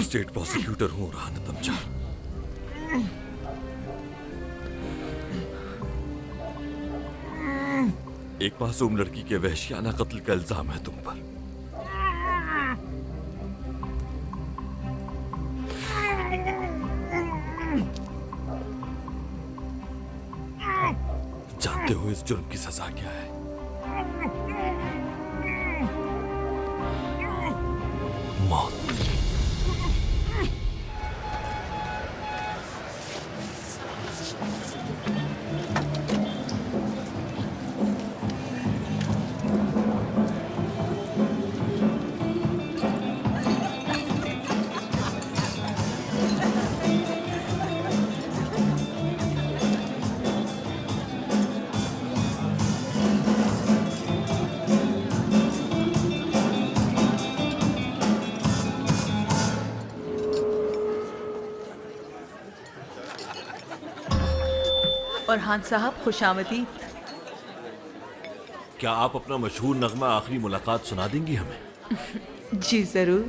State prosecutor हूं राहत तमचा। एक मासूम लड़की के वहशियाना कत्ल का इल्जाम है तुम पर। जानते हो इस जुर्म की सजा क्या है? मौत। फरहान साहब खुशामदीद। क्या आप अपना मशहूर नगमा आखिरी मुलाकात सुना देंगी हमें? जी जरूर।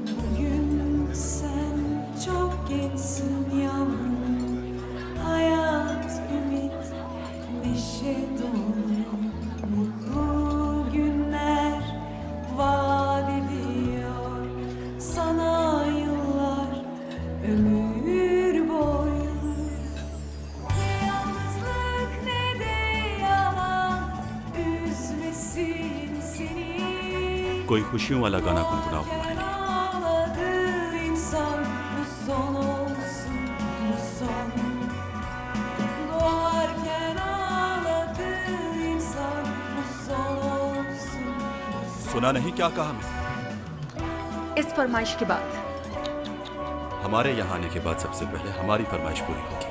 Bugün sen çok gençsin yavrum, hayat, ümit, neşe dolu, mutlu günler vaat ediyor sana yıllar, ömür boyu. Ne yalnızlık ne de yalan üzmesin seni. कोई खुशियों वाला गाना गुनगुनाओ हमारे लिए। Ağladı insan, bu son olsun, bu son. Doğarken ağladı insan, bu son olsun, bu son. सुना नहीं क्या कहा मैं? इस फरमाइश के बाद हमारे यहाँ आने के बाद सबसे पहले हमारी फरमाइश पूरी होगी।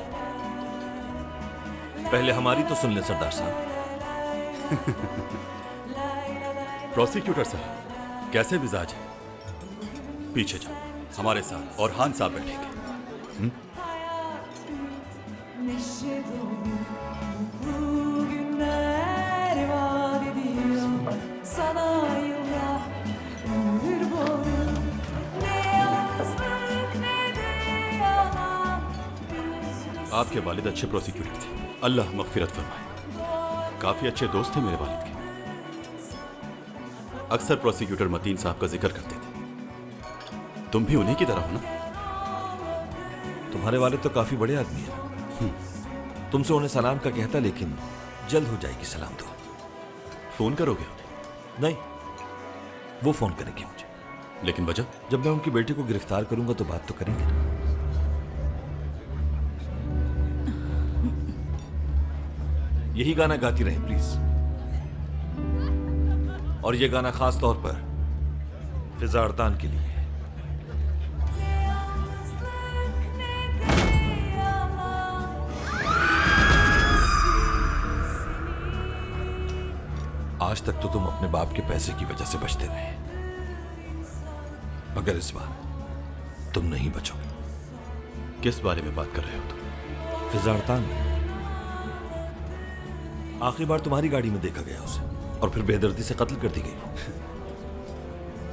पहले हमारी तो सुन ले सरदार साहब। प्रोसिक्यूटर साहब कैसे मिजाज है? पीछे जाओ, हमारे साथ और हान साहब बैठेंगे। Neşe dolu, mutlu günler vaat ediyor sana yıllar, ömür boyu. Ne yalnızlık ne de yalan üzmesin. आपके वालिद अच्छे प्रोसिक्यूटर थे, अल्लाह मगफिरत फरमाए। काफी अच्छे दोस्त थे मेरे वालिद के। अक्सर प्रोसिक्यूटर मतीन साहब का जिक्र करते थे। तुम भी उन्हीं की तरह हो ना? तुम्हारे वाले तो काफी बड़े आदमी हैं। तुमसे उन्हें सलाम का कहता, लेकिन जल्द हो जाएगी सलाम दो। फोन करोगे उन्हें? नहीं, वो फोन करेंगे मुझे। लेकिन वजह? जब मैं उनकी बेटी को गिरफ्तार करूंगा तो बात तो करेंगे ना। यही गाना गाती रहे प्लीज। और ये गाना खास तौर पर फिजा अरदान के लिए है। आज तक तो तुम अपने बाप के पैसे की वजह से बचते रहे, मगर इस बार तुम नहीं बचोगे। किस बारे में बात कर रहे हो तुम? फिजा अरदान, आखिरी बार तुम्हारी गाड़ी में देखा गया उसे, और फिर बेदर्दी से कत्ल कर दी गई।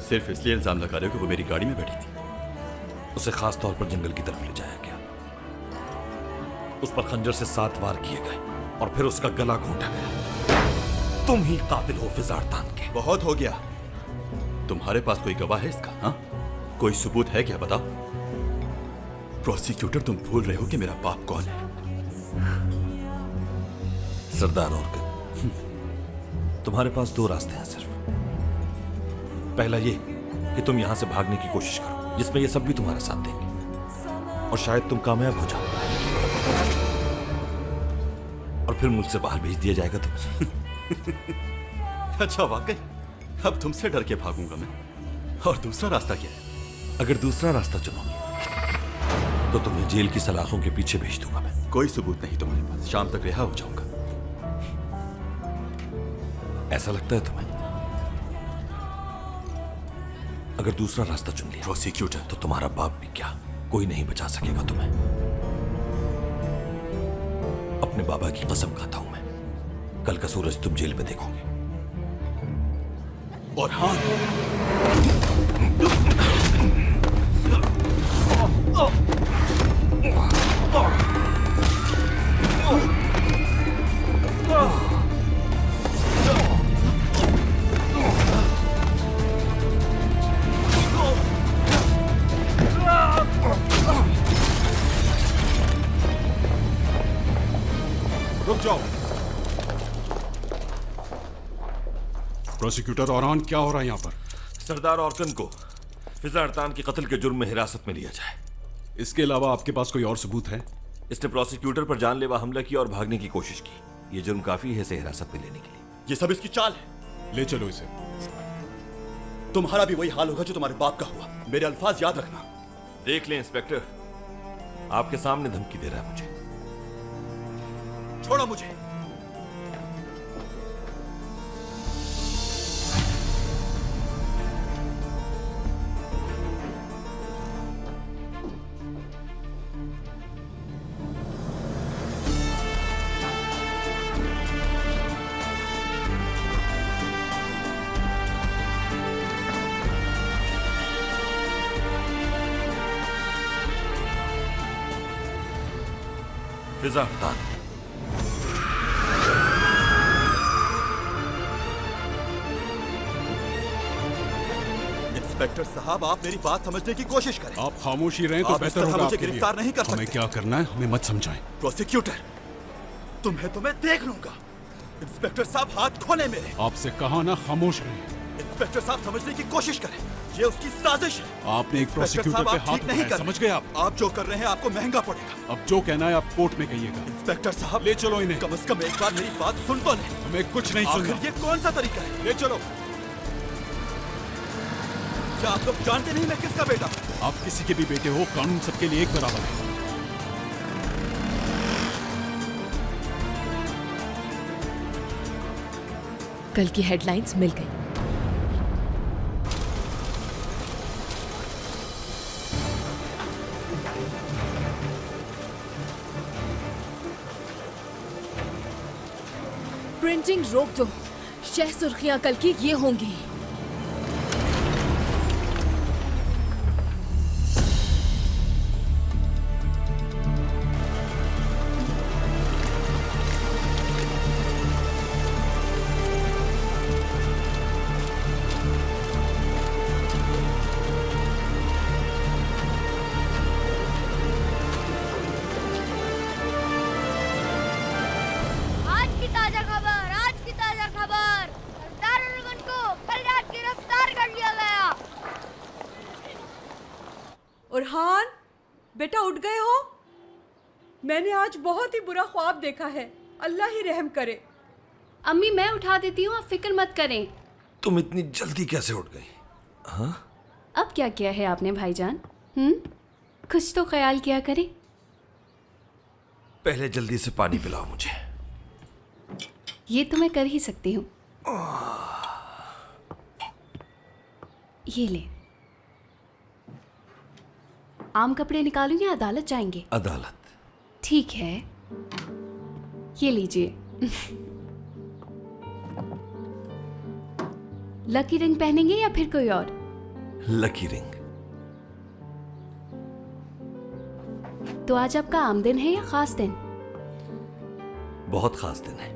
सिर्फ इसलिए इल्जाम लगा रहे हो कि वो मेरी गाड़ी में बैठी थी? उसे खास तौर पर जंगल की तरफ ले जाया गया, उस पर खंजर से 7 वार किए गए और फिर उसका गला घोंटा गया। तुम ही कातिल हो फिजा अरदान के। बहुत हो गया। तुम्हारे पास कोई गवाह है इसका? हाँ, कोई सबूत है क्या? बताओ। प्रोसिक्यूटर, तुम भूल रहे हो कि मेरा बाप कौन है। सरदार और तुम्हारे पास 2 रास्ते हैं सिर्फ। पहला ये कि तुम यहां से भागने की कोशिश करो, जिसमें ये सब भी तुम्हारा साथ देंगे, और शायद तुम कामयाब हो जाओ, और फिर मुझसे बाहर भेज दिया जाएगा तुम्हें। अच्छा, वाकई? अब तुमसे डर के भागूंगा मैं? और दूसरा रास्ता क्या है? अगर दूसरा रास्ता चुनोगे तो तुम्हें जेल की सलाखों के पीछे भेज दूंगा मैं। कोई सबूत नहीं तुम्हारे पास, शाम तक रिहा हो जाऊंगा। ऐसा लगता है तुम्हें? अगर दूसरा रास्ता चुन लिया प्रोसिक्यूटर, तो तुम्हारा बाप भी क्या, कोई नहीं बचा सकेगा तुम्हें। अपने बाबा की कसम खाता हूं मैं, कल का सूरज तुम जेल में देखोगे। और हाँ, रुक जाओ। प्रोसिक्यूटर औरान, क्या हो रहा है यहाँ पर? सरदार औरकन को फिजा अरतान के कत्ल के जुर्म में हिरासत में लिया जाए। इसके अलावा आपके पास कोई और सबूत है? इसने प्रोसिक्यूटर पर जानलेवा हमला किया और भागने की कोशिश की। ये जुर्म काफी है इसे हिरासत में लेने के लिए। ये सब इसकी चाल है। ले चलो इसे। तुम्हारा भी वही हाल होगा जो तुम्हारे बाप का हुआ। मेरे अल्फाज याद रखना। देख लें इंस्पेक्टर, आपके सामने धमकी दे रहा है मुझे। छोड़ो मुझे। फिजा अरतान, इंस्पेक्टर साहब, आप मेरी बात समझने की कोशिश करें। आप खामोशी रहें तो आप इस बेहतर तरह होगा मुझे आपके लिए। गिरफ्तार नहीं कर हमें सकते। क्या करना है हमें मत समझाएं। प्रोसिक्यूटर, तुम्हें देख लूंगा। इंस्पेक्टर साहब, हाथ खोले मेरे। आपसे कहा ना खामोश रहें। इंस्पेक्टर साहब, समझने की कोशिश करें। ये उसकी साजिश है। आपने एक प्रोसिक्यूटर पे हाथ ठीक नहीं उठाया, कर समझ गए आप? आप जो कर रहे हैं आपको महंगा पड़ेगा। अब जो कहना है आप कोर्ट में कहिएगा। इंस्पेक्टर साहब, ले चलो इन्हें। कम से कम एक बार मेरी बात सुन तो ले। हमें कुछ नहीं आखिर सुनना। ये कौन सा तरीका है? ले चलो। क्या आप लोग जानते नहीं मैं किसका बेटा हूं? आप किसी के भी बेटे हो, कानून सबके लिए एक बराबर है। कल की हेडलाइंस मिल गई। प्रिंटिंग रोक दो। शह सुर्खियां कल की ये होंगी। आज की ताजा खबर, सरदार अर्गन को कल रात गिरफ्तार कर लिया गया। उरहान, बेटा उठ गए हो? मैंने आज बहुत ही बुरा ख्वाब देखा है। अल्लाह ही रहम करे। अम्मी, मैं उठा देती हूँ, आप फिक्र मत करें। तुम इतनी जल्दी कैसे उठ गई? हाँ, अब क्या किया है आपने भाईजान? कुछ तो ख्याल किया करें। पहले जल्दी से पानी पिलाओ मुझे। ये तो मैं कर ही सकती हूँ। ये ले। आम कपड़े निकालूं या अदालत जाएंगे? अदालत। ठीक है, ये लीजिए। लकी रिंग पहनेंगे या फिर कोई और? Lucky ring. तो आज आपका आम दिन है या खास दिन? बहुत खास दिन है।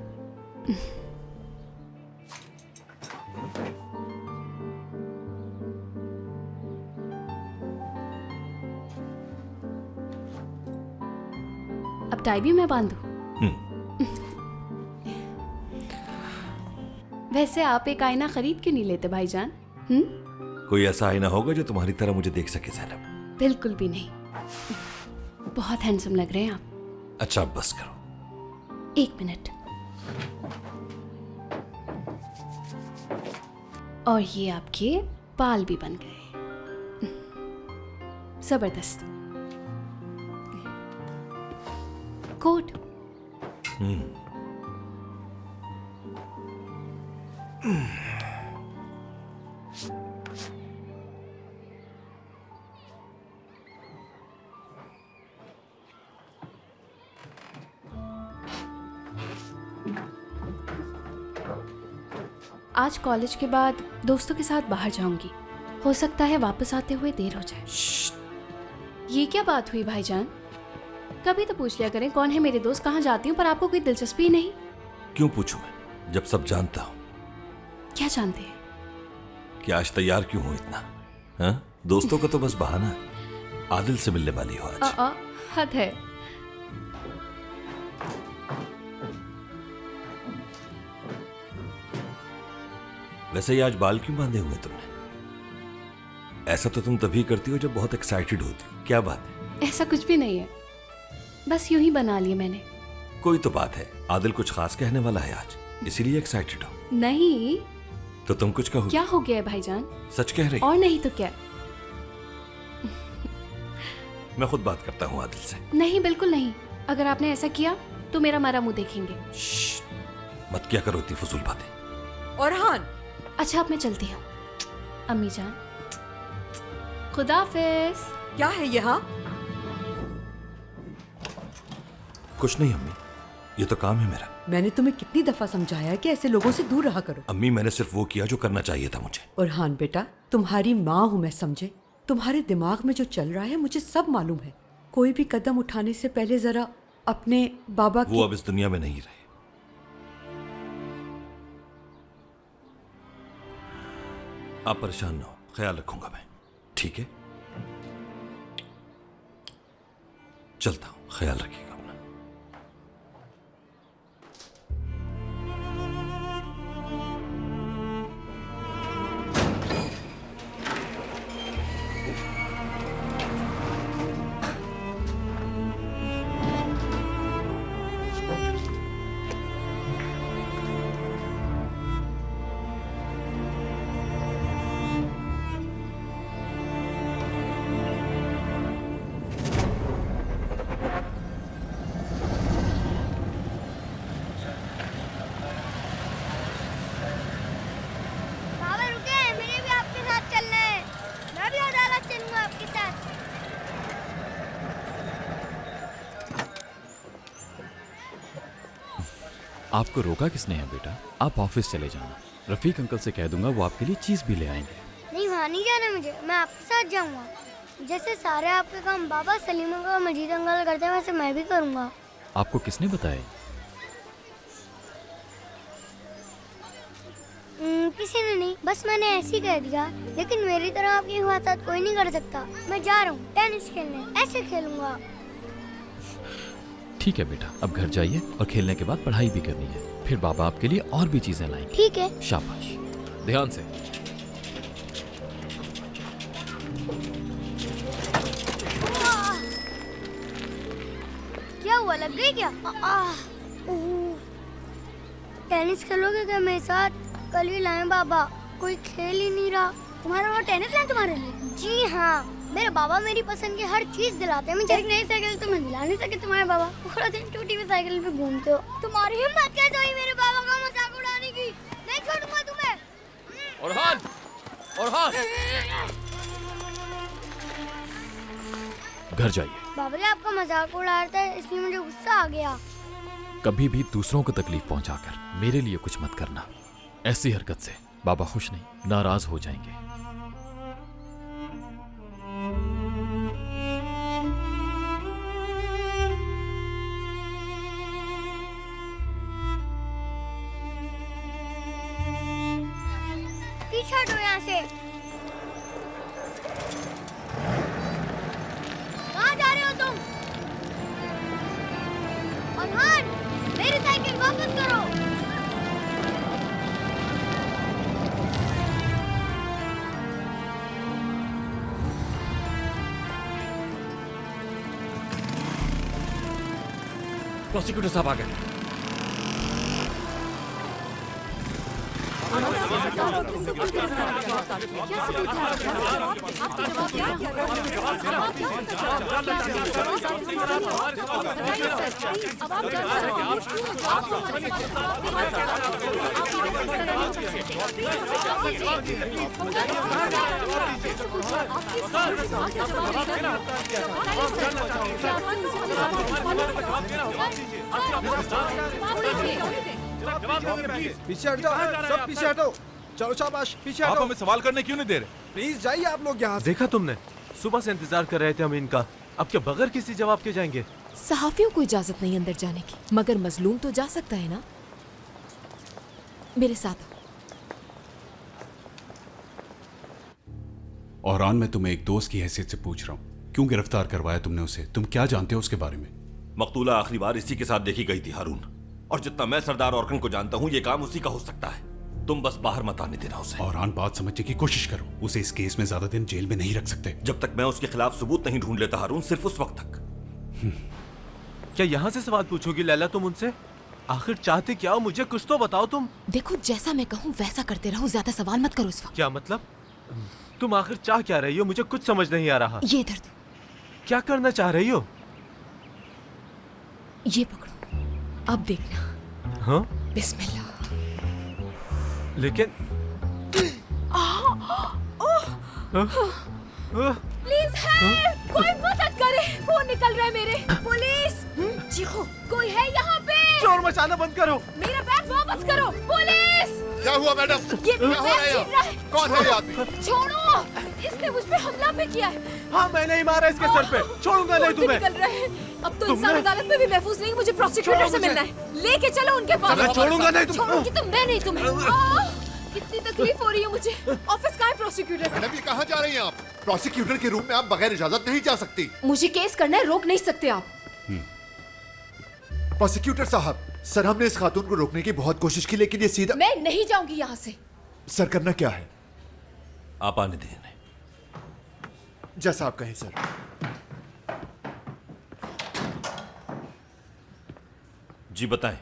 अब टाई भी मैं बांधूं? वैसे आप एक आईना खरीद क्यों नहीं लेते भाईजान? कोई ऐसा आईना होगा जो तुम्हारी तरह मुझे देख सके ज़ैनब? बिल्कुल भी नहीं। बहुत हैंडसम लग रहे हैं आप। अच्छा, अब बस करो। एक मिनट। और ये आपके बाल भी बन गए। जबरदस्त। कोट। आज कॉलेज के बाद दोस्तों के साथ बाहर जाऊंगी। हो सकता है वापस आते हुए देर हो जाए। ये क्या बात हुई भाईजान? कभी तो पूछ लिया करें कौन है मेरे दोस्त, कहाँ जाती हूँ, पर आपको कोई दिलचस्पी नहीं। क्यों पूछूं मैं जब सब जानता हूं? क्या जानते हैं? कि आज तैयार क्यों हो इतना? हाँ? दोस्तों का तो बस बहाना है। आदिल से मिलने वाली हो आज। हद है। वैसे ही आज बाल क्यों बांधे हुए तुमने? ऐसा तो तुम तभी करती हो जब बहुत एक्साइटेड होती हो। क्या बात है? ऐसा कुछ भी नहीं है, बस यूं ही बना लिए मैंने। कोई तो बात है। आदिल कुछ खास कहने वाला है आज, इसीलिए एक्साइटेड हो। नहीं। तो तुम कुछ कहो। क्या हो गया है भाईजान? सच कह रही? और नहीं तो क्या। मैं खुद बात करता हूँ आदिल से। नहीं, बिल्कुल नहीं। अगर आपने ऐसा किया तो मेरा मारा मुंह देखेंगे। मत क्या करो इतनी फजूल बातें। औरहान, अच्छा अब मैं चलती हूँ। अम्मी जान, खुदाफिज। क्या है यहाँ? कुछ नहीं अम्मी, ये तो काम है मेरा। मैंने तुम्हें कितनी दफा समझाया है कि ऐसे लोगों से दूर रहा करो। अम्मी मैंने सिर्फ वो किया जो करना चाहिए था मुझे। औरहान बेटा, तुम्हारी माँ हूँ मैं, समझे? तुम्हारे दिमाग में जो चल रहा है मुझे सब मालूम है। कोई भी कदम उठाने से पहले जरा अपने बाबा वो अब इस दुनिया में नहीं रहे। आप परेशान ना हो, ख्याल रखूंगा मैं। ठीक है, चलता हूं, ख्याल रखिएगा अपना। बाबा रुके, मैंने भी आपके साथ चलना है। मैं भी अदालत चलूंगा आपके साथ। आपको रोका किसने है बेटा? आप ऑफिस चले जाना। रफीक अंकल से कह दूंगा, वो आपके लिए चीज भी ले आएंगे। नहीं, वहाँ नहीं जाना मुझे, मैं आपके साथ जाऊंगा। जैसे सारे आपके काम बाबा सलीम अंकल और मजीद अंकल करते हैं वैसे मैं भी करूंगा। आपको किसने बताया? किसी ने नहीं, बस मैंने ऐसे ही कह दिया। लेकिन मेरी तरह आपकी हिफाजत कोई नहीं कर सकता। मैं जा रहा हूँ टेनिस खेलने, ऐसे खेलूंगा। ठीक है बेटा, अब घर जाइए और खेलने के बाद पढ़ाई भी करनी है। फिर बाबा आपके लिए और भी चीजें लाएंगे। ठीक है। शाबाश, ध्यान से। क्या हुआ, लग गई क्या? टेनिस खेलोगे क्या मेरे साथ? कल ही लाए बाबा, कोई खेल ही नहीं रहा। तुम्हारा वो टेनिस लाए तुम्हारे लिए? जी हाँ, मेरे बाबा मेरी पसंद की हर चीज दिलाते हैं। मुझे एक नई साइकिल तुम्हें दिला नहीं सके तुम्हारे बाबा। पूरा दिन टूटी हुई साइकिल पे घूमते हो। तुम्हारी हिम्मत कैसे हुई मेरे बाबा का मजाक उड़ाने की? नहीं छोड़ूंगा तुम्हें। औरहान, औरहान, घर जाइए। बाबा जी आपका मजाक उड़ा रहा था इसलिए मुझे गुस्सा आ गया। कभी भी दूसरों को तकलीफ पहुंचाकर मेरे लिए कुछ मत करना। ऐसी हरकत से बाबा खुश नहीं, नाराज हो जाएंगे। पीछे हटो यहाँ से। कहाँ जा रहे हो तुम? औरहान, मेरी साइकिल वापस करो। प्रोसिक्यूटर साहब आ गए। पीछे हट जाओ, सब पीछे हटो। चलो शाबाश, पीछे हटो। आप हमें सवाल करने क्यों नहीं दे रहे? प्लीज जाइए आप लोग यहाँ से। देखा तुमने, सुबह से इंतजार कर रहे थे हम इनका, अब क्या बगैर किसी जवाब के जाएंगे? सहाफियों को इजाजत नहीं अंदर जाने की, मगर मजलूम तो जा सकता है ना। मेरे साथ आओ। औरान, मैं तुम्हें एक दोस्त की हैसियत से पूछ रहा हूँ, क्यों गिरफ्तार करवाया तुमने उसे? तुम क्या जानते हो उसके बारे में? मकतूला आखिरी बार इसी के साथ देखी गई थी हारून, और जितना मैं सरदार औरकन को जानता हूँ ये काम उसी का हो सकता है। तुम बस बाहर मत आने देना उसे। औरान, बात समझने की कोशिश करो, उसे इस केस में ज्यादा दिन जेल में नहीं रख सकते। जब तक मैं उसके खिलाफ सबूत नहीं ढूंढ लेता हारून, सिर्फ उस वक्त तक। क्या यहाँ से सवाल पूछोगी लैला तुम उनसे? आखिर चाहते क्या हो, मुझे कुछ तो बताओ तुम। देखो, जैसा मैं कहूँ वैसा करते रहो, ज्यादा सवाल मत करो इस वक्त। क्या मतलब? तुम आखिर चाह क्या रही हो? मुझे कुछ समझ नहीं आ रहा। ये इधर दो। क्या करना चाह रही हो? ये पकड़ो, अब देखना। हाँ? बिस्मिल्लाह। लेकिन प्लीज हेल्प, कोई मदद करे, फोन निकल रहा है मेरे। पुलिस, चीखो, कोई है यहाँ पे? शोर मचाना बंद करो। मेरा बैग वापस करो। पुलिस! क्या हुआ मैडम? ये बैग छीन रहा है। कौन है ये आदमी? छोड़ो, इसने मुझ पे हमला भी किया है। हाँ, मैंने ही मारा इसके सर पे। छोड़ूंगा नहीं तुम्हें। निकल रहे हैं। अब तो इंसान अदालत में भी महफूज नहीं, मुझे प्रोसिक्यूटर से मिलना है। लेके चलो उनके पास। मैं छोड़ूंगा नहीं तुम। छोड़ूंगी तो मैं नहीं तुम्हें। कितनी तकलीफ हो रही है मुझे। ऑफिस कहाँ है प्रोसिक्यूटर? मैडम, ये कहाँ जा रही हैं आप? प्रोसिक्यूटर के रूम में आप बगैर इजाजत नहीं जा सकती। मुझे केस करना है, रोक नहीं सकते आप। प्रोसिक्यूटर साहब, सर हमने इस खातून को रोकने की बहुत कोशिश की, लेकिन ये सीधा। मैं नहीं जाऊंगी यहाँ से। सर करना क्या है? आप आने दें। जैसा आप कहें सर। जी बताएं,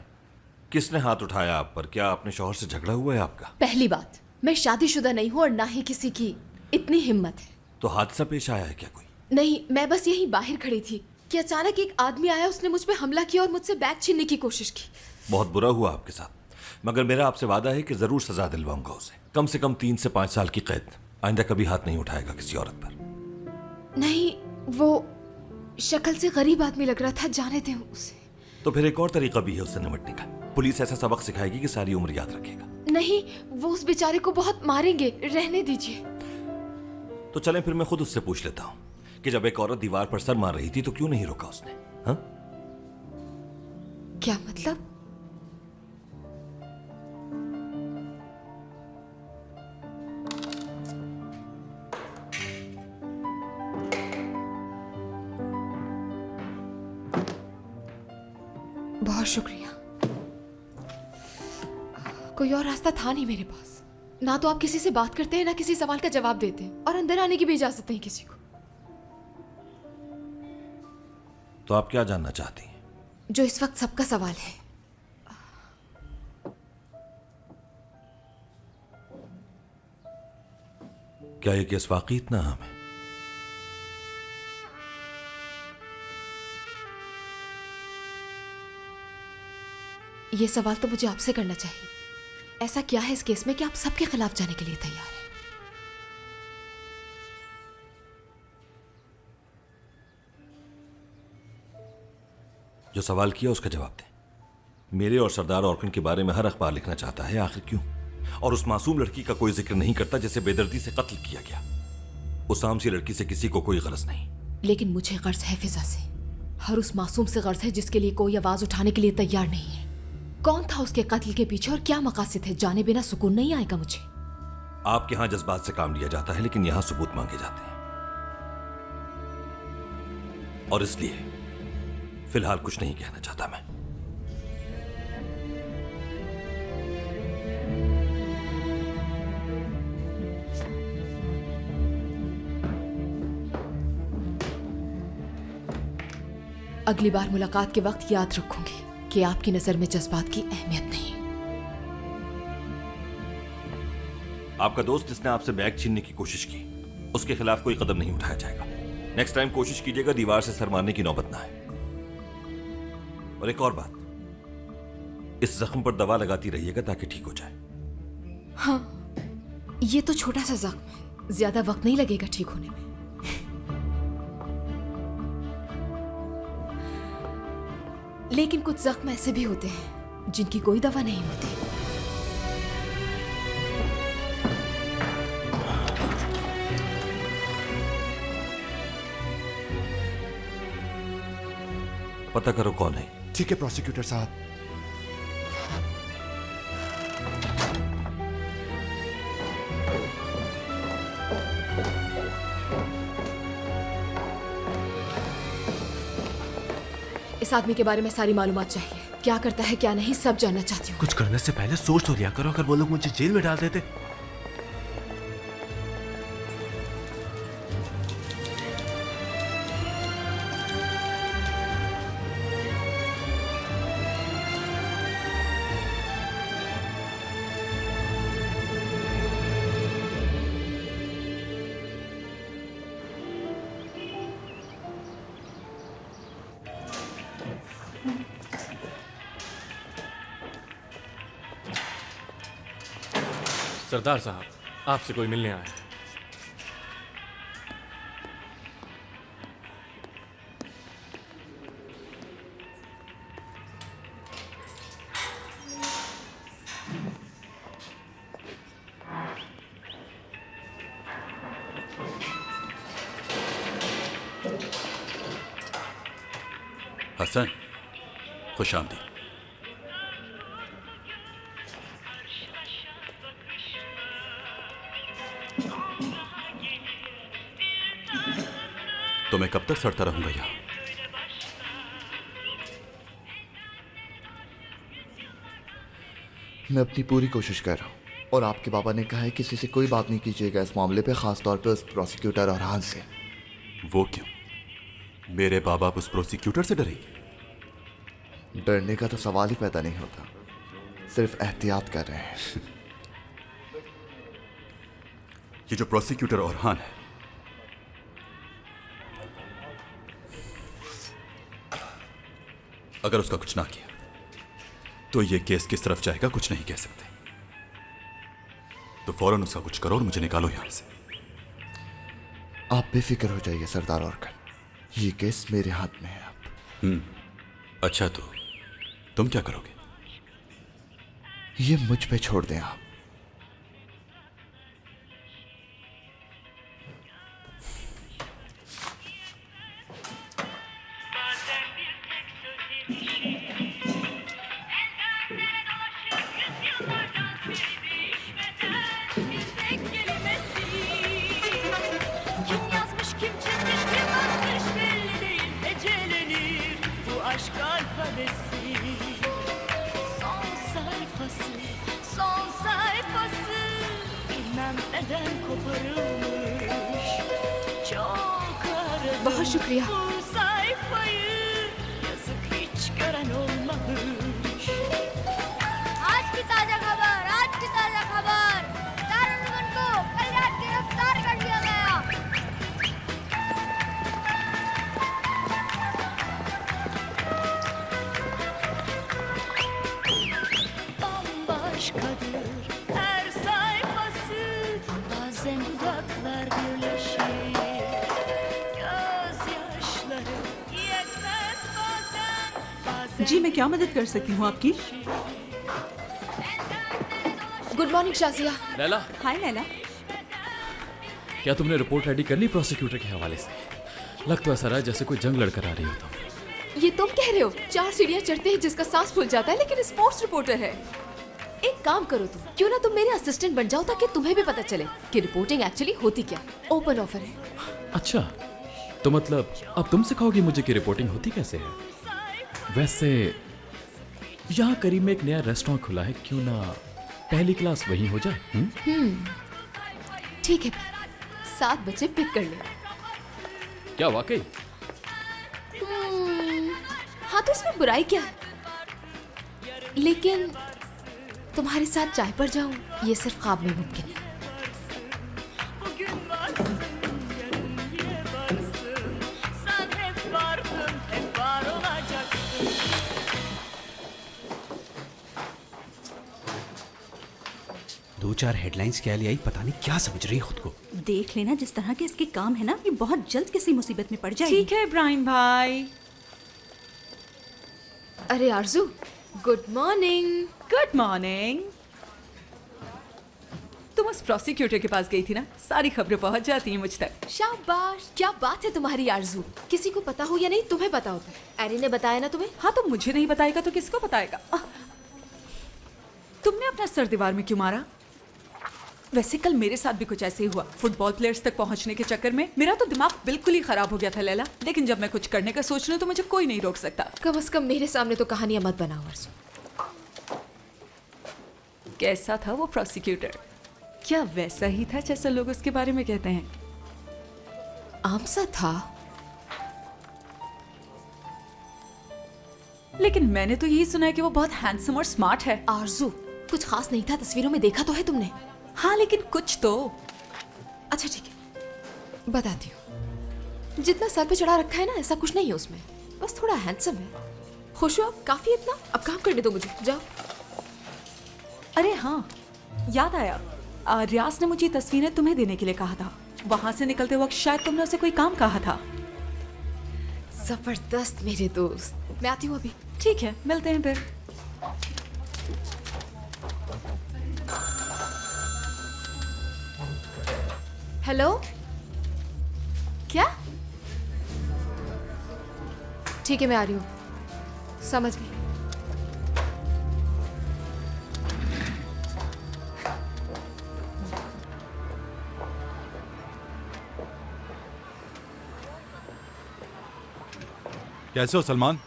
किसने हाथ उठाया आप पर? क्या अपने शौहर से झगड़ा हुआ है आपका? पहली बात, मैं शादीशुदा नहीं हूँ और ना ही किसी की इतनी हिम्मत है। तो हादसा पेश आया है क्या कोई? नहीं, मैं बस यहीं बाहर खड़ी थी कि अचानक एक आदमी आया, उसने मुझ पे हमला किया और मुझसे बैग छीनने की कोशिश की। बहुत बुरा हुआ आपके साथ, मगर मेरा आपसे वादा है कि जरूर सजा दिलवाऊंगा उसे। कम से कम 3 से 5 साल की कैद। आइंदा कभी हाथ नहीं उठाएगा किसी औरत पर। नहीं, वो शक्ल से गरीब आदमी लग रहा था, जाने दें उसे। तो फिर एक और तरीका भी है उससे निपटने का। पुलिस ऐसा सबक सिखाएगी कि सारी उम्र याद रखेगा। नहीं, वो उस बेचारे को बहुत मारेंगे, रहने दीजिए। तो चलें फिर मैं खुद उससे पूछ लेता हूँ कि जब एक औरत दीवार पर सर मार रही थी तो क्यों नहीं रोका उसने? हाँ? क्या मतलब? बहुत शुक्रिया। कोई और रास्ता था नहीं मेरे पास। ना तो आप किसी से बात करते हैं, ना किसी सवाल का जवाब देते हैं, और अंदर आने की भी इजाजत नहीं किसी को। तो आप क्या जानना चाहती हैं? जो इस वक्त सबका सवाल है। क्या ये केस वाकई इतना अहम है? ये सवाल तो मुझे आपसे करना चाहिए। ऐसा क्या है इस केस में कि आप सबके खिलाफ जाने के लिए तैयार हैं? जो सवाल किया उसका जवाब दें। मेरे और सरदार औरकन के बारे में हर अखबार लिखना चाहता है, आखिर क्यों? और उस मासूम लड़की का कोई जिक्र नहीं करता जिसे बेदर्दी से कत्ल किया गया। उस आम सी लड़की से किसी को कोई गरज नहीं। लेकिन मुझे गर्ज है फिजा से, हर उस मासूम से गर्ज है जिसके लिए कोई आवाज उठाने के लिए तैयार नहीं है। कौन था उसके कत्ल के पीछे और क्या मकासद है? जाने बिना सुकून नहीं आएगा मुझे। आपके यहां जज्बात से काम लिया जाता है, लेकिन यहां सबूत मांगे जाते हैं, और इसलिए फिलहाल कुछ नहीं कहना चाहता मैं। अगली बार मुलाकात के वक्त याद रखूंगी कि आपकी नजर में जज्बात की अहमियत नहीं। आपका दोस्त जिसने आपसे बैग छीनने की कोशिश की, उसके खिलाफ कोई कदम नहीं उठाया जाएगा। नेक्स्ट टाइम कोशिश कीजिएगा दीवार से सर मारने की नौबत ना आए। और एक और बात, इस जख्म पर दवा लगाती रहिएगा ताकि ठीक हो जाए। हाँ, ये तो छोटा सा जख्म है, ज्यादा वक्त नहीं लगेगा ठीक होने में। लेकिन कुछ जख्म ऐसे भी होते हैं जिनकी कोई दवा नहीं होती। पता करो कौन है। ठीक है प्रोसिक्यूटर साहब। इस आदमी के बारे में सारी मालूमात चाहिए। क्या करता है क्या नहीं सब जानना चाहती हूँ। कुछ करने से पहले सोच तो लिया करो, अगर वो लोग मुझे जेल में डाल देते। सरदार साहब, आपसे कोई मिलने आया है। हसन, खुश आमदीद। तो मैं कब तक सड़ता रहूंगा यहाँ? मैं अपनी पूरी कोशिश कर रहा हूँ और आपके बाबा ने कहा है किसी से कोई बात नहीं कीजिएगा इस मामले पे, खास तौर पे उस प्रोसिक्यूटर अरहान से। वो क्यों? मेरे बाप उस प्रोसिक्यूटर से डरेंगे? डरने का तो सवाल ही पैदा नहीं होता, सिर्फ एहतियात कर रहे हैं। ये जो प्रोसिक्यूटर अरहान है, अगर उसका कुछ ना किया तो ये केस किस तरफ जाएगा कुछ नहीं कह सकते। तो फौरन उसका कुछ करो और मुझे निकालो यहां से। आप बेफिक्र हो जाइए सरदार औरकन, ये केस मेरे हाथ में है अब। अच्छा, तो तुम क्या करोगे? ये मुझ पे छोड़ दें आप। बहुत शुक्रिया। आज की ताजा खबर, दारुल को कल रात गिरफ्तार कर लिया गया। Bambaşkadır her sayfası, bazen dudaklar birleşir, gözyaşları yetmez bazen. जी मैं क्या मदद कर सकती हूँ आपकी? Good morning Shazia. Laila, hi Laila. क्या तुमने रिपोर्ट रेडी कर ली प्रोसिक्यूटर के हवाले से? लग तो ऐसा रहा है जैसे कोई जंग लड़कर आ रही हो तुम। ये तुम कह रहे हो? 4 सीढ़ियां चढ़ते हैं जिसका सांस फूल जाता है, लेकिन स्पोर्ट्स रिपोर्टर है। एक काम करो तुम, क्यों ना तुम मेरे असिस्टेंट बन जाओ ताकि तुम्हें भी पता चले कि रिपोर्टिंग एक्चुअली होती क्या। ओपन ऑफर है। अच्छा, तो मतलब अब तुम सिखाओगी मुझे कि रिपोर्टिंग होती कैसे है? वैसे यहाँ करीब में एक नया रेस्टोरेंट खुला है, क्यों ना पहली क्लास वहीं हो जाए? ठीक है, 7 बजे पिक कर ले। क्या वाकई? हाँ, तो इसमें बुराई क्या है? लेकिन तुम्हारे साथ चाय पर जाऊं ये सिर्फ ख्वाब में मुमकिन है। Bugün varsın, yarın yine varsın, sen hep vardın, hep var olacaksın. दो चार हेडलाइंस क्या ले आई, पता नहीं क्या समझ रही है खुद को। देख लेना, जिस तरह के इसके काम है ना, ये बहुत जल्द किसी मुसीबत में पड़ जाएगी। ठीक है इब्राहिम भाई। अरे आरजू, गुड मॉर्निंग। Good morning. तुम उस प्रोसिक्यूटर के पास गई थी ना, सारी खबरें पहुंच जाती हैं मुझ तक। शाबाश, क्या बात है तुम्हारी आरजू। किसी को पता हो या नहीं, तुम्हें पता होता है। एरिन ने बताया ना तुम्हें? हाँ, तो मुझे नहीं बताएगा तो किसको बताएगा? तुमने अपना सर दीवार में क्यों मारा? वैसे कल मेरे साथ भी कुछ ऐसे ही हुआ। फुटबॉल प्लेयर्स तक पहुंचने के चक्कर में मेरा तो दिमाग बिल्कुल ही खराब हो गया था लैला। लेकिन जब मैं कुछ करने का सोच लूं तो मुझे कोई नहीं रोक सकता। कम से कम मेरे सामने तो कहानियां मत बनाओ आरजू। कैसा था वो प्रोसिक्यूटर? क्या वैसा ही था जैसा लोग उसके बारे में कहते हैं? आम सा था। लेकिन मैंने तो यही सुना है कि वो बहुत हैंडसम और स्मार्ट है। आरजू, कुछ खास नहीं था, तस्वीरों में देखा तो है तुमने। हाँ, लेकिन कुछ तो। अच्छा ठीक है, बताती हूँ। जितना सर पे चढ़ा रखा है ना, ऐसा कुछ नहीं है उसमें। बस थोड़ा हैंडसम है। खुश हो अब? काफी इतना? अब काम करने दो मुझे, जाओ। अरे हाँ, याद आया, रियाज ने मुझे तस्वीरें तुम्हें देने के लिए कहा था। वहां से निकलते वक्त शायद तुमने उसे कोई काम कहा था। जबरदस्त मेरे दोस्त। मैं आती हूँ अभी। ठीक है, मिलते हैं फिर। हेलो, क्या? ठीक है, मैं आ रही हूँ। समझ गई। कैसे हो सलमान?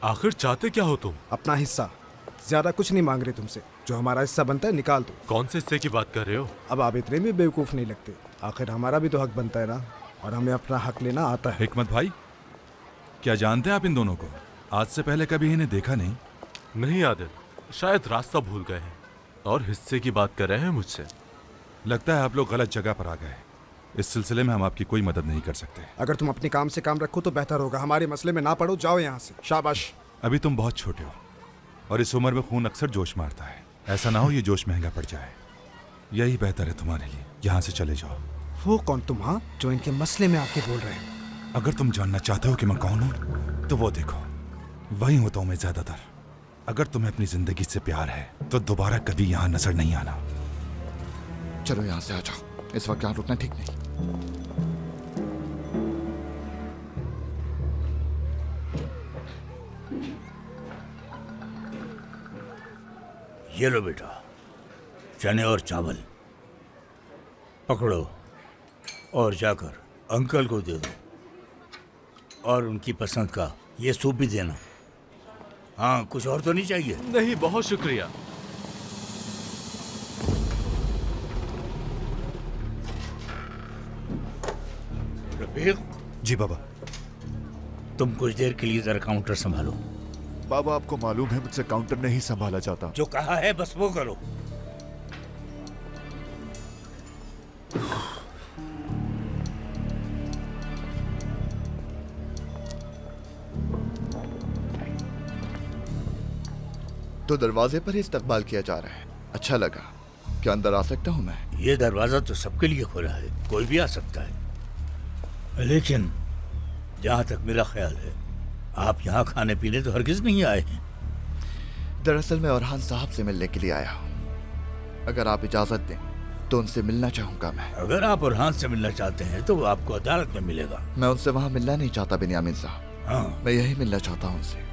आखिर चाहते क्या हो तुम? अपना हिस्सा। ज्यादा कुछ नहीं मांग रहे तुमसे। जो हमारा हिस्सा बनता है निकाल दो। कौन से हिस्से की बात कर रहे हो? अब आप इतने भी बेवकूफ नहीं लगते। आखिर हमारा भी तो हक बनता है ना, और हमें अपना हक लेना आता है। हिकमत भाई, क्या जानते हैं आप इन दोनों को? आज से पहले कभी इन्हें देखा नहीं। नहीं आदिल, शायद रास्ता भूल गए हैं और हिस्से की बात कर रहे हैं मुझसे। लगता है आप लोग गलत जगह पर आ गए। इस सिलसिले में हम आपकी कोई मदद नहीं कर सकते। अगर तुम अपने काम से काम रखो तो बेहतर होगा। हमारे मसले में ना पड़ो, जाओ यहाँ से। शाबाश। अभी तुम बहुत छोटे हो और इस उम्र में खून अक्सर जोश मारता है। ऐसा ना हो ये जोश महंगा पड़ जाए। यही बेहतर है तुम्हारे लिए। यहाँ से चले जाओ। वो कौन तुम, हाँ, जो इनके मसले में आके बोल रहे हो? अगर तुम जानना चाहते हो कि मैं कौन हूँ तो वो देखो, वही होता हूँ मैं ज्यादातर। अगर तुम्हें अपनी जिंदगी से प्यार है तो दोबारा कभी यहाँ नजर नहीं आना। चलो यहाँ से आ जाओ। इस वक्त यहाँ रुकना ठीक नहीं। ये लो बेटा, चने और चावल पकड़ो और जाकर अंकल को दे दो, और उनकी पसंद का ये सूप भी देना। हाँ, कुछ और तो नहीं चाहिए? नहीं, बहुत शुक्रिया। रफीक। जी बाबा। तुम कुछ देर के लिए जरा काउंटर संभालो। बाबा, आपको मालूम है मुझसे काउंटर नहीं संभाला जाता। जो कहा है बस वो करो। तो दरवाजे पर ही इस्तकबाल किया जा रहा है। अच्छा लगा। क्या अंदर आ सकता हूँ मैं? ये दरवाजा तो सबके लिए खुला है, कोई भी आ सकता है। लेकिन जहाँ तक मेरा ख्याल है, आप यहाँ खाने पीने तो हरगिज नहीं आए हैं। दरअसल मैं औरहान साहब से मिलने के लिए आया हूँ। अगर आप इजाजत दें तो उनसे मिलना चाहूंगा मैं। अगर आप औरहान से मिलना चाहते हैं तो वो आपको अदालत में मिलेगा। मैं उनसे वहाँ मिलना नहीं चाहता बिन्यामिन साहब। हाँ, मैं यही मिलना चाहता हूँ उनसे।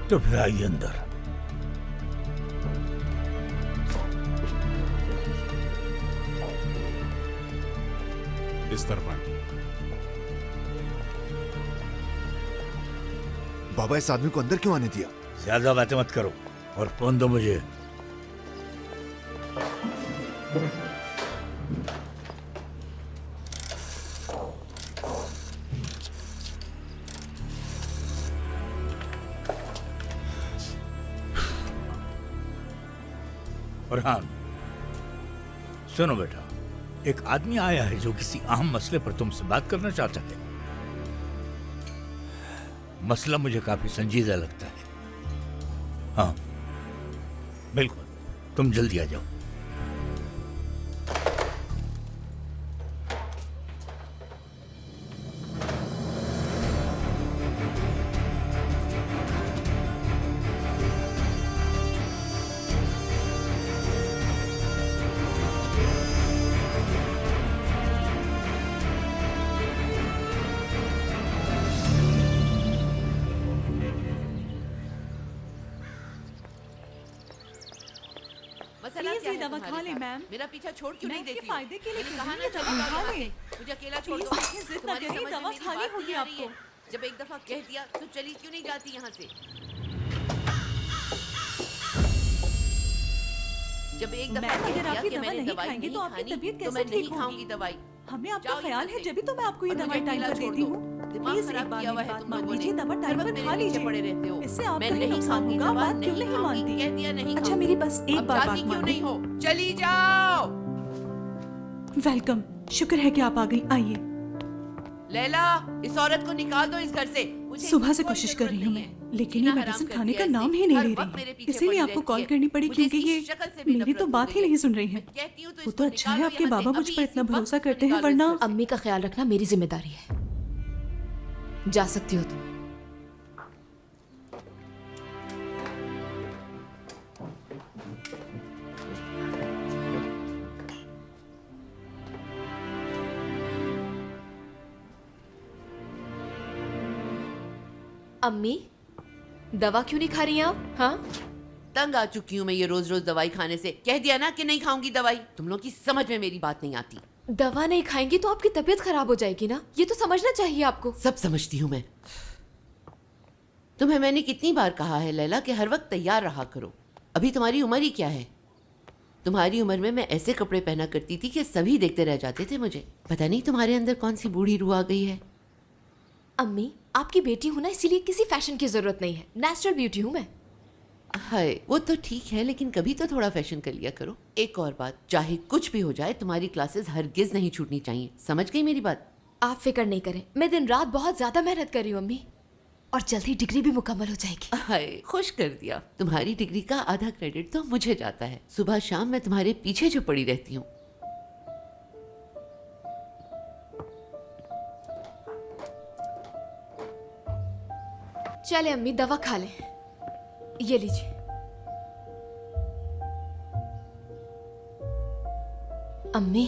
तो फिर आइए अंदर। इस तरफ आए। बाबा, इस आदमी को अंदर क्यों आने दिया? ज्यादा बातें मत करो और फोन दो मुझे। फरहान, सुनो बेटा, एक आदमी आया है जो किसी अहम मसले पर तुमसे बात करना चाहता है। मसला मुझे काफी संजीदा लगता है। हाँ बिल्कुल, तुम जल्दी आ जाओ। प्लीज ये दवा खा ले मैम। मेरा पीछा छोड़ क्यों नहीं देती? फायदे के लिए मैंने कहा ना ये चलो दवा खा यहाँ ले। से। मुझे अकेला छोड़ दो। प्लीज जिद ना तुम्हारी करिए, समझ में दवा मेरी खानी बात होगी नहीं आ रही आपको। है। जब एक दफा कह दिया तो चली क्यों नहीं जाती यहाँ से? जब एक दफा मैम, कह अगर दिया आपकी कि दवा मैंने नहीं दवाई खाएंगे नहीं तो आपकी खानी, तबीयत तो कैसे मैं नहीं ठीक होगी? खाऊंगी दवाई। हमें आपका जाओ ख्याल यहाँ है से। जब भी तो मैं आपको ये और मुझे दवाई टाइम अकेला पर छोड़ देती दो। हूँ। दिमाग प्लीज खराब एक बार किया हुआ मेरी है बात तुम मान लोगों ने। लीजिए, दवा हर टाइम वक्त पर मेरे खा नीचे लीजिए। पड़े रहते हो। इससे आपका मैं ही नहीं नुकसान खाऊंगी होगा, दवा, बात क्यों नहीं खाऊंगी, मानती? कह दिया नहीं अच्छा खाऊंगी। मेरी बस एक अब बार जाती बात क्यों मान नहीं हो? चली जाओ। वेलकम, शुक्र है कि आप आ गई। आइए। लैला, इस औरत को निकाल दो इस घर से। मुझे सुबह से कोई कोशिश कर जरूरत रही हूँ नहीं मैं, है। लेकिन ये जीना हराम मेडिसिन कर खाने दिया का नाम इसने। ही नहीं हर ले वक्त मेरे रही, पीछे इसीलिए पड़ी आपको रहती कॉल है। करनी पड़ी मुझे क्योंकि इसकी ये शक्ल से भी मेरी नफरत तो हो बात गई ही है। नहीं सुन रही है। मैं कहती हूँ तो वो इसको तो अच्छा है निकालो आपके यहाँ से, बाबा मुझ अभी पर इसी इतना वक्त भरोसा इसको करते हैं, निकालो वरना इस घर से। अम्मी का ख्याल रखना मेरी जिम्मेदारी है। जा सकती हो तुम। अम्मी, दवा क्यों नहीं खा रही हैं आप? हाँ, तंग आ चुकी हूँ मैं ये रोज रोज दवाई खाने से। कह दिया ना कि नहीं खाऊंगी दवाई। तुम लोग की समझ में मेरी बात नहीं आती। दवा नहीं खाएंगी तो आपकी तबीयत खराब हो जाएगी ना, ये तो समझना चाहिए आपको। सब समझती हूँ मैं। तुम्हें मैंने कितनी बार कहा है लैला कि हर वक्त तैयार रहा करो। अभी तुम्हारी उम्र ही क्या है? तुम्हारी उम्र में मैं ऐसे कपड़े पहना करती थी कि सभी देखते रह जाते थे मुझे। पता नहीं तुम्हारे अंदर कौन सी बूढ़ी रूह आ गई है। अम्मी, आपकी बेटी हूं ना, इसीलिए किसी फैशन की जरूरत नहीं है। नेचुरल ब्यूटी हूं मैं। हाय, वो तो ठीक है, लेकिन कभी तो थोड़ा फैशन कर लिया करो। एक और बात, चाहे कुछ भी हो जाए तुम्हारी क्लासेस हरगिज नहीं छूटनी चाहिए। समझ गई मेरी बात? आप फिक्र नहीं करें, मैं दिन रात बहुत ज्यादा मेहनत कर रही हूँ अम्मी, और जल्दी डिग्री भी मुकम्मल हो जाएगी। हाय, खुश कर दिया। तुम्हारी डिग्री का आधा क्रेडिट तो मुझे जाता है। सुबह शाम मैं तुम्हारे पीछे जो पड़ी रहती हूँ। चले अम्मी, दवा खा लें। ये लीजिए। अम्मी,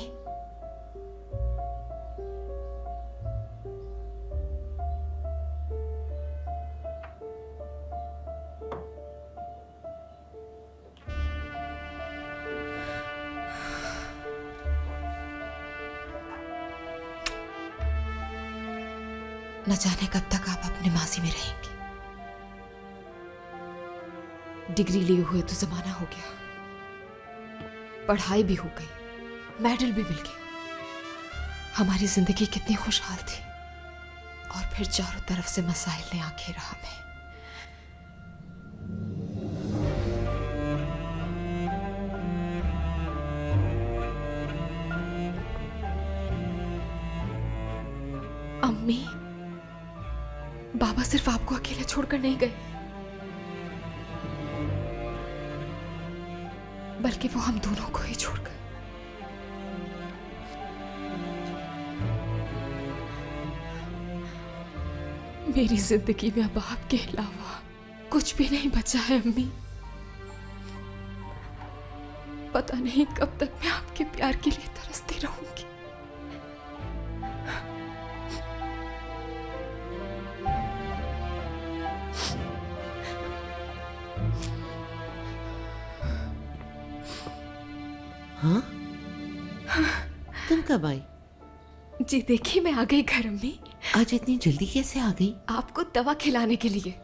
न जाने कब तक आप अपने मासी में रहेंगी। डिग्री लिए हुए तो जमाना हो गया, पढ़ाई भी हो गई, मेडल भी मिल गया। हमारी जिंदगी कितनी खुशहाल थी, और फिर चारों तरफ से मसाइल ने आंखें रहा हमें। अम्मी, बाबा सिर्फ आपको अकेले छोड़कर नहीं गए, बल्कि वो हम दोनों को ही छोड़ गए। मेरी जिंदगी में अब आपके अलावा कुछ भी नहीं बचा है अम्मी। पता नहीं कब तक मैं आपके प्यार के लिए तरसती रहूंगी। हाँ? तुम कब आई? जी देखिए, मैं आ गई घर अम्मी। आज इतनी जल्दी कैसे आ गई? आपको दवा खिलाने के लिए।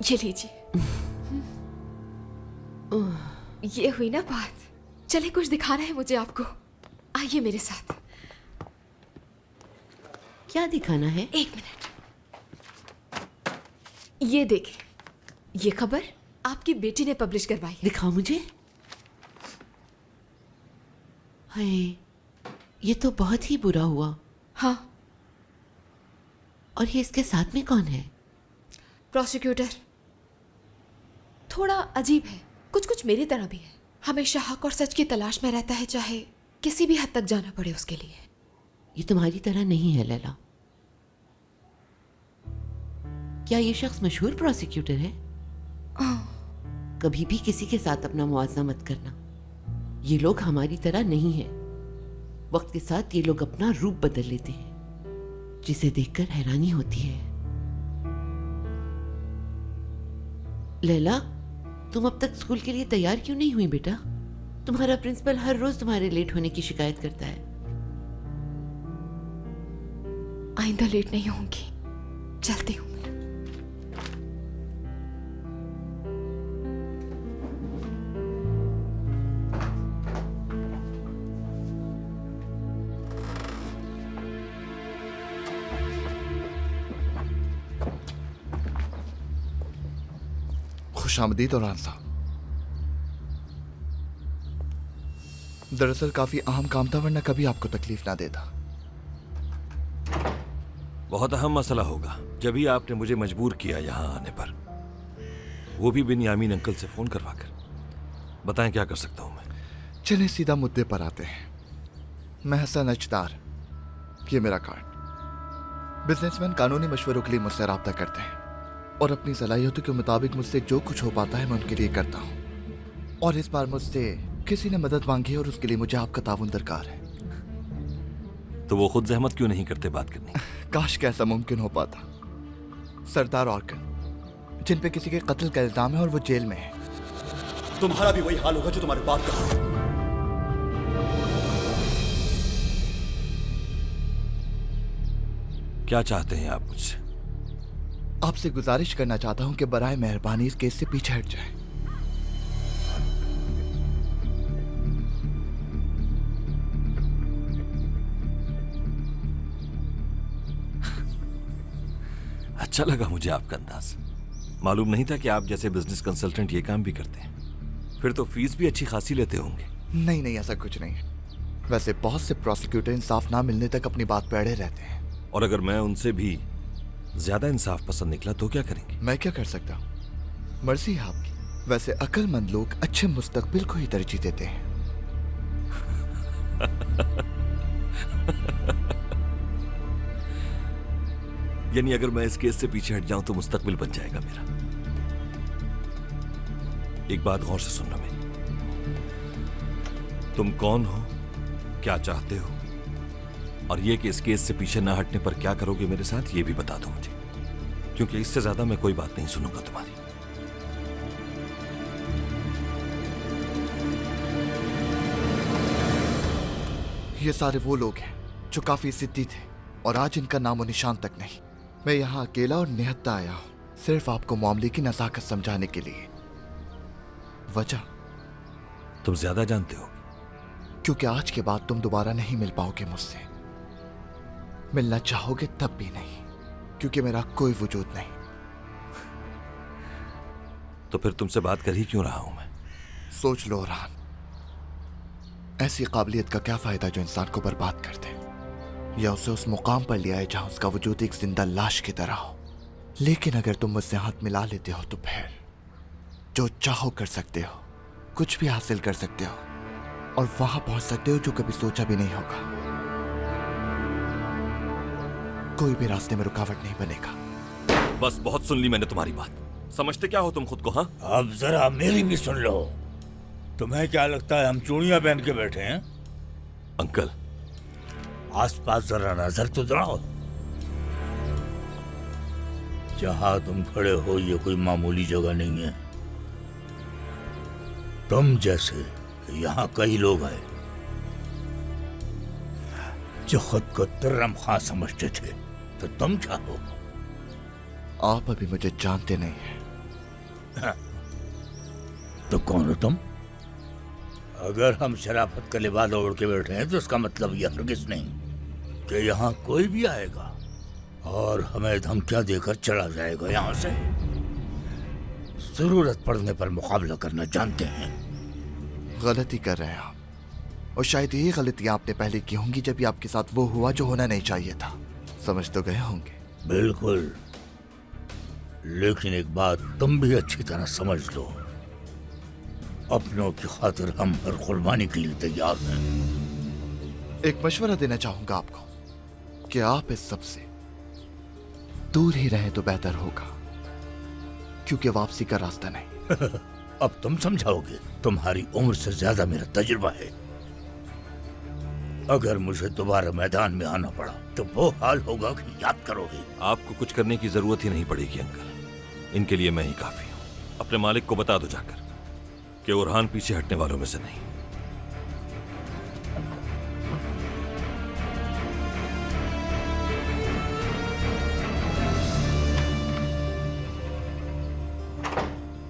ये लीजिए। ये हुई ना बात। चले, कुछ दिखाना है मुझे आपको। आइए मेरे साथ। क्या दिखाना है? एक मिनट। ये देखें, ये खबर आपकी बेटी ने पब्लिश करवाई है। दिखाओ मुझे। हाय, ये तो बहुत ही बुरा हुआ। हाँ। और ये इसके साथ में कौन है? प्रोसिक्यूटर। थोड़ा अजीब है, कुछ कुछ मेरी तरह भी है। हमेशा हक और सच की तलाश में रहता है, चाहे किसी भी हद तक जाना पड़े उसके लिए। ये तुम्हारी तरह नहीं है लैला। क्या ये शख्स मशहूर प्रोसिक्यूटर है? कभी भी किसी के साथ अपना मुआवजा मत करना। ये लोग हमारी तरह नहीं है। वक्त के साथ ये लोग अपना रूप बदल लेते हैं, जिसे देखकर हैरानी होती है। लैला, तुम अब तक स्कूल के लिए तैयार क्यों नहीं हुई बेटा? तुम्हारा प्रिंसिपल हर रोज तुम्हारे लेट होने की शिकायत करता है। आइंदा लेट नहीं होंगी, चलती हूँ। खुशामदीद औरहान साहब। दरअसल काफी अहम काम था, वरना कभी आपको तकलीफ ना देता। बहुत अहम मसला होगा, जब ही आपने मुझे मजबूर किया यहाँ आने पर, वो भी बिन यामीन अंकल से फोन करवाकर। बताएं क्या कर सकता हूँ मैं? चलें सीधा मुद्दे पर आते हैं। मैं हसन अजदार, ये मेरा कार्ड। बिजनेसमैन कानूनी मशवरों के लिए मुझसे रब्ता करते हैं और अपनी सलाहियतों के मुताबिक मुझसे जो कुछ हो पाता है मैं उनके लिए करता हूँ। और इस बार मुझसे किसी ने मदद मांगी है और उसके लिए मुझे आपका ताउन दरकार है। तो वो खुद जहमत क्यों नहीं करते बात करनी? काश कैसा मुमकिन हो पाता। सरदार ऑर्कन, जिन पे किसी के कत्ल का इल्जाम है और वो जेल में है। तुम्हारा भी वही हाल होगा जो तुम्हारे बाप का। क्या चाहते हैं आप मुझसे? आपसे गुजारिश करना चाहता हूं कि बराए मेहरबानी इस केस से पीछे हट जाए। अच्छा लगा मुझे आपका अंदाज। मालूम नहीं था कि आप जैसे बिजनेस कंसल्टेंट ये काम भी करते हैं। फिर तो फीस भी अच्छी खासी लेते होंगे। नहीं नहीं, ऐसा कुछ नहीं है। वैसे बहुत से प्रोसिक्यूटर इंसाफ ना मिलने तक अपनी बात पे अड़े रहते हैं। और अगर मैं उनसे भी ज्यादा इंसाफ पसंद निकला तो क्या करेंगे? मैं क्या कर सकता हूँ, मर्जी है आपकी। वैसे अक्लमंद लोग अच्छे मुस्तकबिल को ही तरजीह देते हैं। यानी अगर मैं इस केस से पीछे हट जाऊं तो मुस्तकबिल बन जाएगा मेरा। एक बात गौर से सुनना मेरी। तुम कौन हो, क्या चाहते हो, और ये कि इस केस से पीछे ना हटने पर क्या करोगे मेरे साथ, ये भी बता दो मुझे, क्योंकि इससे ज्यादा मैं कोई बात नहीं सुनूंगा तुम्हारी। ये सारे वो लोग हैं जो काफी सिद्दी थे और आज इनका नामो निशान तक नहीं। मैं यहाँ अकेला और निहत्ता आया हूँ, सिर्फ आपको मामले की नजाकत समझाने के लिए। वजह तुम ज्यादा जानते हो, क्योंकि आज के बाद तुम दोबारा नहीं मिल पाओगे मुझसे। मिलना चाहोगे तब भी नहीं, क्योंकि मेरा कोई वजूद नहीं। तो फिर तुमसे बात कर ही क्यों रहा हूं मैं? सोच लो रान, ऐसी काबिलियत का क्या फायदा जो इंसान को बर्बाद कर दे, या उसे उस मुकाम पर ले आए जहां उसका वजूद एक जिंदा लाश की तरह हो। लेकिन अगर तुम मुझसे हाथ मिला लेते हो तो फिर जो चाहो कर सकते हो, कुछ भी हासिल कर सकते हो और वहां पहुंच सकते हो जो कभी सोचा भी नहीं होगा। कोई भी रास्ते में रुकावट नहीं बनेगा। बस बहुत सुन ली मैंने तुम्हारी बात। समझते क्या हो तुम खुद को? हाँ, अब जरा मेरी भी सुन लो। तुम्हें क्या लगता है हम चूड़ियां पहन के बैठे हैं? अंकल, आसपास जरा नजर तो दौड़ाओ। जहां तुम खड़े हो ये कोई मामूली जगह नहीं है। तुम जैसे यहाँ कई लोग आए जो खुद को तुर्रम खां समझते थे, तो तुम क्या हो? आप अभी मुझे जानते नहीं हैं। तो कौन हो तुम? अगर हम शराफत का लिबास ओढ़ के बैठे हैं तो इसका मतलब यह हरगिज नहीं कि यहाँ कोई भी आएगा और हमें धमकियां देकर चला जाएगा यहाँ से। जरूरत पड़ने पर मुकाबला करना जानते हैं। गलती कर रहे हैं आप, और शायद यही गलतियां आपने पहले की होंगी जब भी आपके साथ वो हुआ जो होना नहीं चाहिए था। समझ तो गए होंगे। बिल्कुल, लेकिन एक बात तुम भी अच्छी तरह समझ लो, अपनों की खातिर हम हर कुर्बानी के लिए तैयार हैं। एक मशवरा देना चाहूंगा आपको कि आप इस सब से दूर ही रहे तो बेहतर होगा, क्योंकि वापसी का रास्ता नहीं। अब तुम समझाओगे। तुम्हारी उम्र से ज्यादा मेरा तजुर्बा है। अगर मुझे दोबारा मैदान में आना पड़ा तो वो हाल होगा कि याद करोगे। आपको कुछ करने की जरूरत ही नहीं पड़ेगी अंकल, इनके लिए मैं ही काफी हूँ। अपने मालिक को बता दो जाकर कि ओरहान पीछे हटने वालों में से नहीं।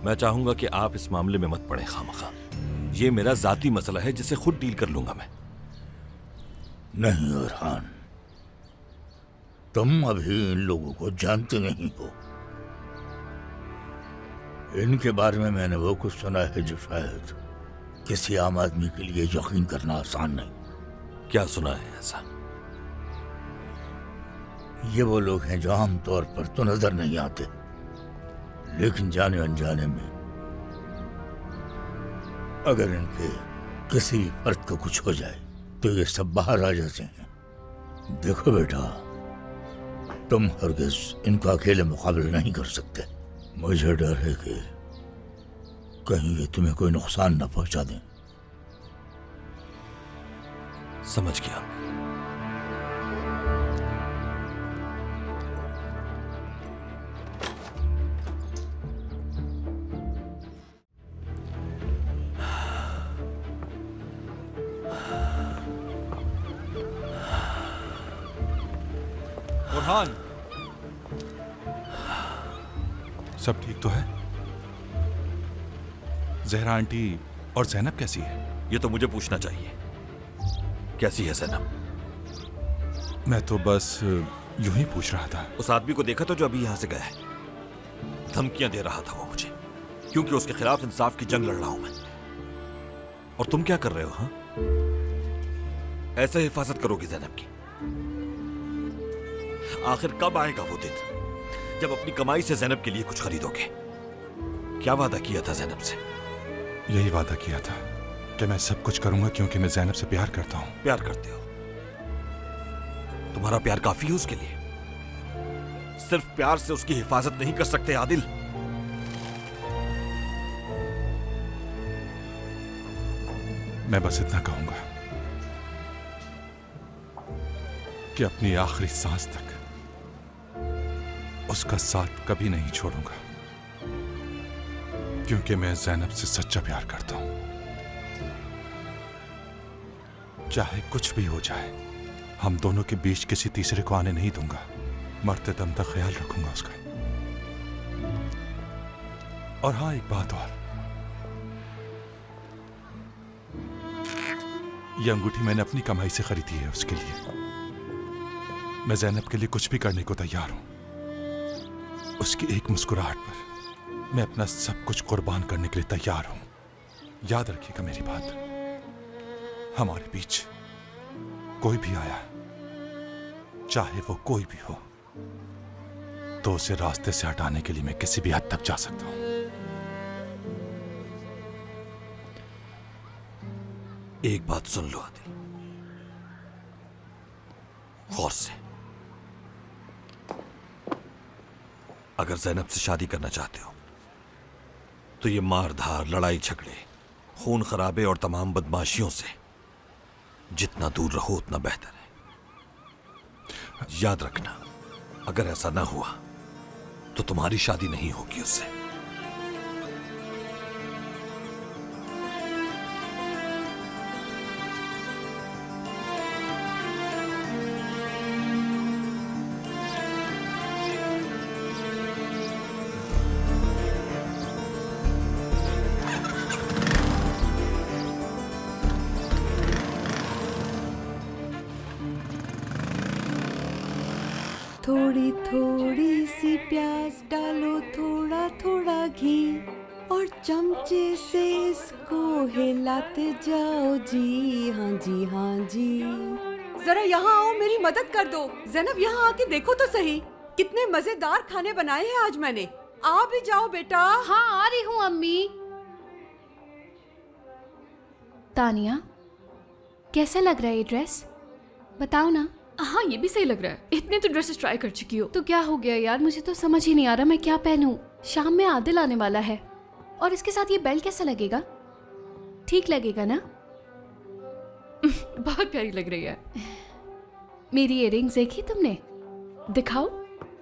मैं चाहूंगा कि आप इस मामले में मत पड़े खामखा। ये मेरा जाती मसला है जिसे खुद डील कर लूंगा मैं। नहीं अरहान, तुम अभी इन लोगों को जानते नहीं हो। इनके बारे में मैंने वो कुछ सुना है जो शायद किसी आम आदमी के लिए यकीन करना आसान नहीं। क्या सुना है ऐसा? ये वो लोग हैं जो आम तौर पर तो नजर नहीं आते, लेकिन जाने अनजाने में अगर इनके किसी भी फर्द को कुछ हो जाए तो ये सब बाहर आ जाते हैं। देखो बेटा, तुम हरगिज इनका अकेले मुकाबला नहीं कर सकते। मुझे डर है कि कहीं ये तुम्हें कोई नुकसान न पहुंचा दें। समझ गया। बुरहान, सब ठीक तो है? जहरा आंटी और जैनब कैसी है? ये तो मुझे पूछना चाहिए। कैसी है जैनब? मैं तो बस यूं ही पूछ रहा था। उस आदमी को देखा तो जो अभी यहां से गया है? धमकियां दे रहा था वो मुझे, क्योंकि उसके खिलाफ इंसाफ की जंग लड़ रहा हूं मैं। और तुम क्या कर रहे हो? हाँ, ऐसे हिफाजत करोगी जैनब की? आखिर कब आएगा वो दिन जब अपनी कमाई से जैनब के लिए कुछ खरीदोगे? क्या वादा किया था जैनब से? यही वादा किया था कि मैं सब कुछ करूंगा, क्योंकि मैं जैनब से प्यार करता हूं। प्यार करते हो? तुम्हारा प्यार काफी है उसके लिए? सिर्फ प्यार से उसकी हिफाजत नहीं कर सकते आदिल। मैं बस इतना कहूंगा कि अपनी आखिरी सांस तक उसका साथ कभी नहीं छोड़ूंगा, क्योंकि मैं जैनब से सच्चा प्यार करता हूं। चाहे कुछ भी हो जाए, हम दोनों के बीच किसी तीसरे को आने नहीं दूंगा। मरते दम तक ख्याल रखूंगा उसका। और हाँ, एक बात और, यह अंगूठी मैंने अपनी कमाई से खरीदी है उसके लिए। मैं जैनब के लिए कुछ भी करने को तैयार हूं। उसकी एक मुस्कुराहट पर मैं अपना सब कुछ कुर्बान करने के लिए तैयार हूं। याद रखिएगा मेरी बात, हमारे बीच कोई भी आया, चाहे वो कोई भी हो, तो उसे रास्ते से हटाने के लिए मैं किसी भी हद तक जा सकता हूं। एक बात सुन लो आदिल, गौर से। अगर जैनब से शादी करना चाहते हो तो ये मार धार, लड़ाई झगड़े, खून खराबे और तमाम बदमाशियों से जितना दूर रहो उतना बेहतर है। याद रखना, अगर ऐसा ना हुआ तो तुम्हारी शादी नहीं होगी उससे। थोड़ी थोड़ी सी प्याज डालो, थोड़ा थोड़ा घी, और चमचे से इसको हिलाते जाओ जी। हाँ जी, हाँ जी। जरा यहाँ आओ, मेरी मदद कर दो। जैनब, यहाँ आके देखो तो सही, कितने मजेदार खाने बनाए हैं आज मैंने। आ भी जाओ बेटा। हाँ, आ रही हूँ अम्मी। तानिया, कैसा लग रहा है ये ड्रेस? बताओ ना। हाँ, ये भी सही लग रहा है। इतने तो ड्रेसेस ट्राई कर चुकी हो। तो क्या हो गया यार, मुझे तो समझ ही नहीं आ रहा मैं क्या पहनूं। शाम में आदिल आने वाला है, और इसके साथ ये बेल्ट कैसा लगेगा? ठीक लगेगा ना? बहुत प्यारी लग रही है। मेरी इयररिंग्स देखी तुमने? दिखाओ,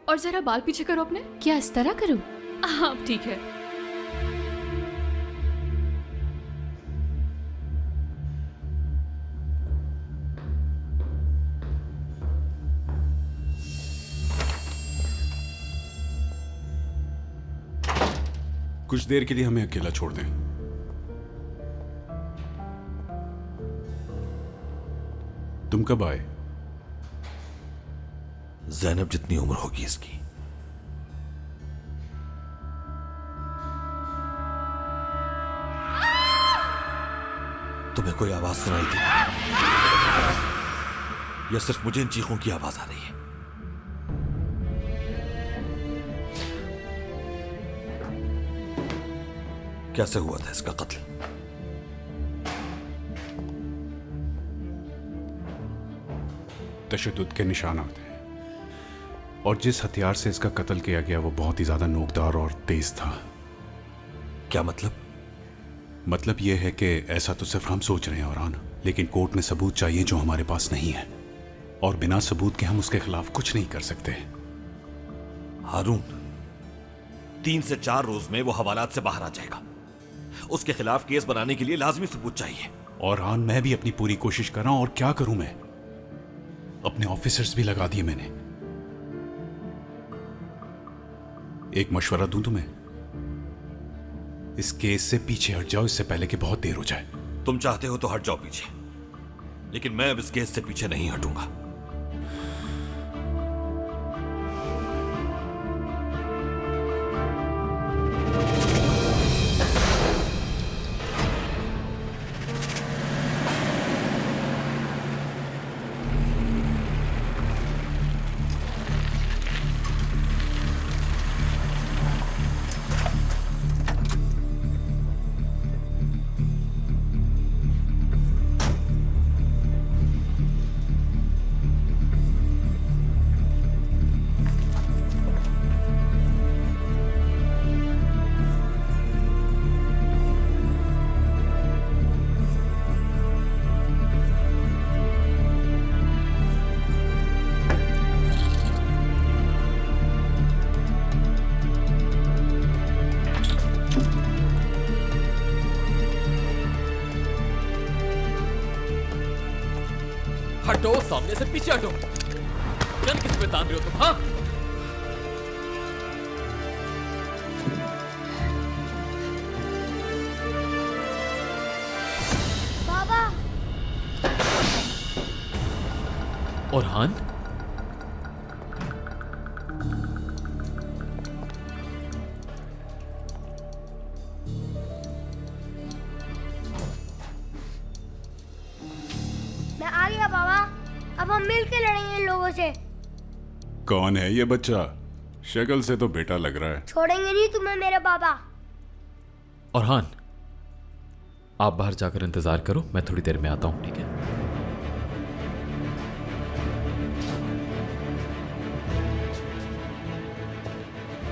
और जरा बाल पीछे करो अपने। क्या इस तरह करूं? हाँ, ठीक है। कुछ देर के लिए हमें अकेला छोड़ दें। तुम कब आए? जैनब जितनी उम्र होगी इसकी। तुम्हें कोई आवाज सुनाई दी या सिर्फ मुझे इन चीखों की आवाज आ रही है? कैसे हुआ था इसका कत्ल? तशद्दुद के निशानात हैं और जिस हथियार से इसका कत्ल किया गया वो बहुत ही ज्यादा नोकदार और तेज था। क्या मतलब? मतलब यह है कि ऐसा तो सिर्फ हम सोच रहे हैं औरान, लेकिन कोर्ट में सबूत चाहिए जो हमारे पास नहीं है, और बिना सबूत के हम उसके खिलाफ कुछ नहीं कर सकते। हारून, 3 से 4 रोज में वो हवालात से बाहर आ जाएगा। उसके खिलाफ केस बनाने के लिए लाजमी सबूत चाहिए। औरान, मैं भी अपनी पूरी कोशिश कर रहा हूं, और क्या करूं मैं? अपने ऑफिसर्स भी लगा दिए मैंने। एक मशवरा दूं तुम्हें, इस केस से पीछे हट जाओ इससे पहले कि बहुत देर हो जाए। तुम चाहते हो तो हट जाओ पीछे, लेकिन मैं अब इस केस से पीछे नहीं हटूंगा। हटो, सामने से पीछे हटो। गन किस पे तान रहे हो तुम? हाँ, बाबा। और हान? मैं आ गया बाबा, अब हम मिल के लड़ेंगे इन लोगों से। कौन है ये बच्चा? शक्ल से तो बेटा लग रहा है। छोड़ेंगे नहीं तुम्हें मेरे बाबा। और हान, आप बाहर जाकर इंतजार करो, मैं थोड़ी देर में आता हूं, ठीक है?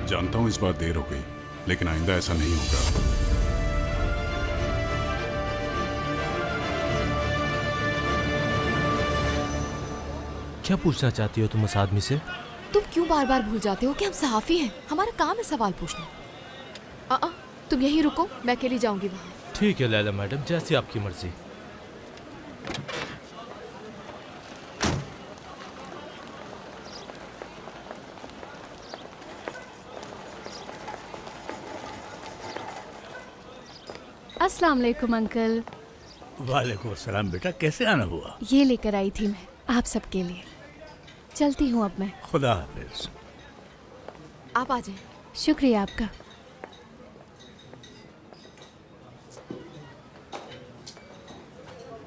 जानता हूं इस बार देर हो गई, लेकिन आइंदा ऐसा नहीं होगा। क्या पूछना चाहती हो तुम उस आदमी से? तुम क्यों बार बार भूल जाते हो कि हम सहाफी हैं? हमारा काम है सवाल पूछना। तुम यहीं रुको, मैं अकेली जाऊंगी वहां। ठीक है लैला मैडम, जैसी आपकी मर्जी। अस्सलाम वालेकुम अंकल। वालेकुम अस्सलाम बेटा, कैसे आना हुआ? ये लेकर आई थी मैं आप सबके लिए। चलती हूँ अब मैं। खुदा हाफिज। आप आ जाए। शुक्रिया आपका।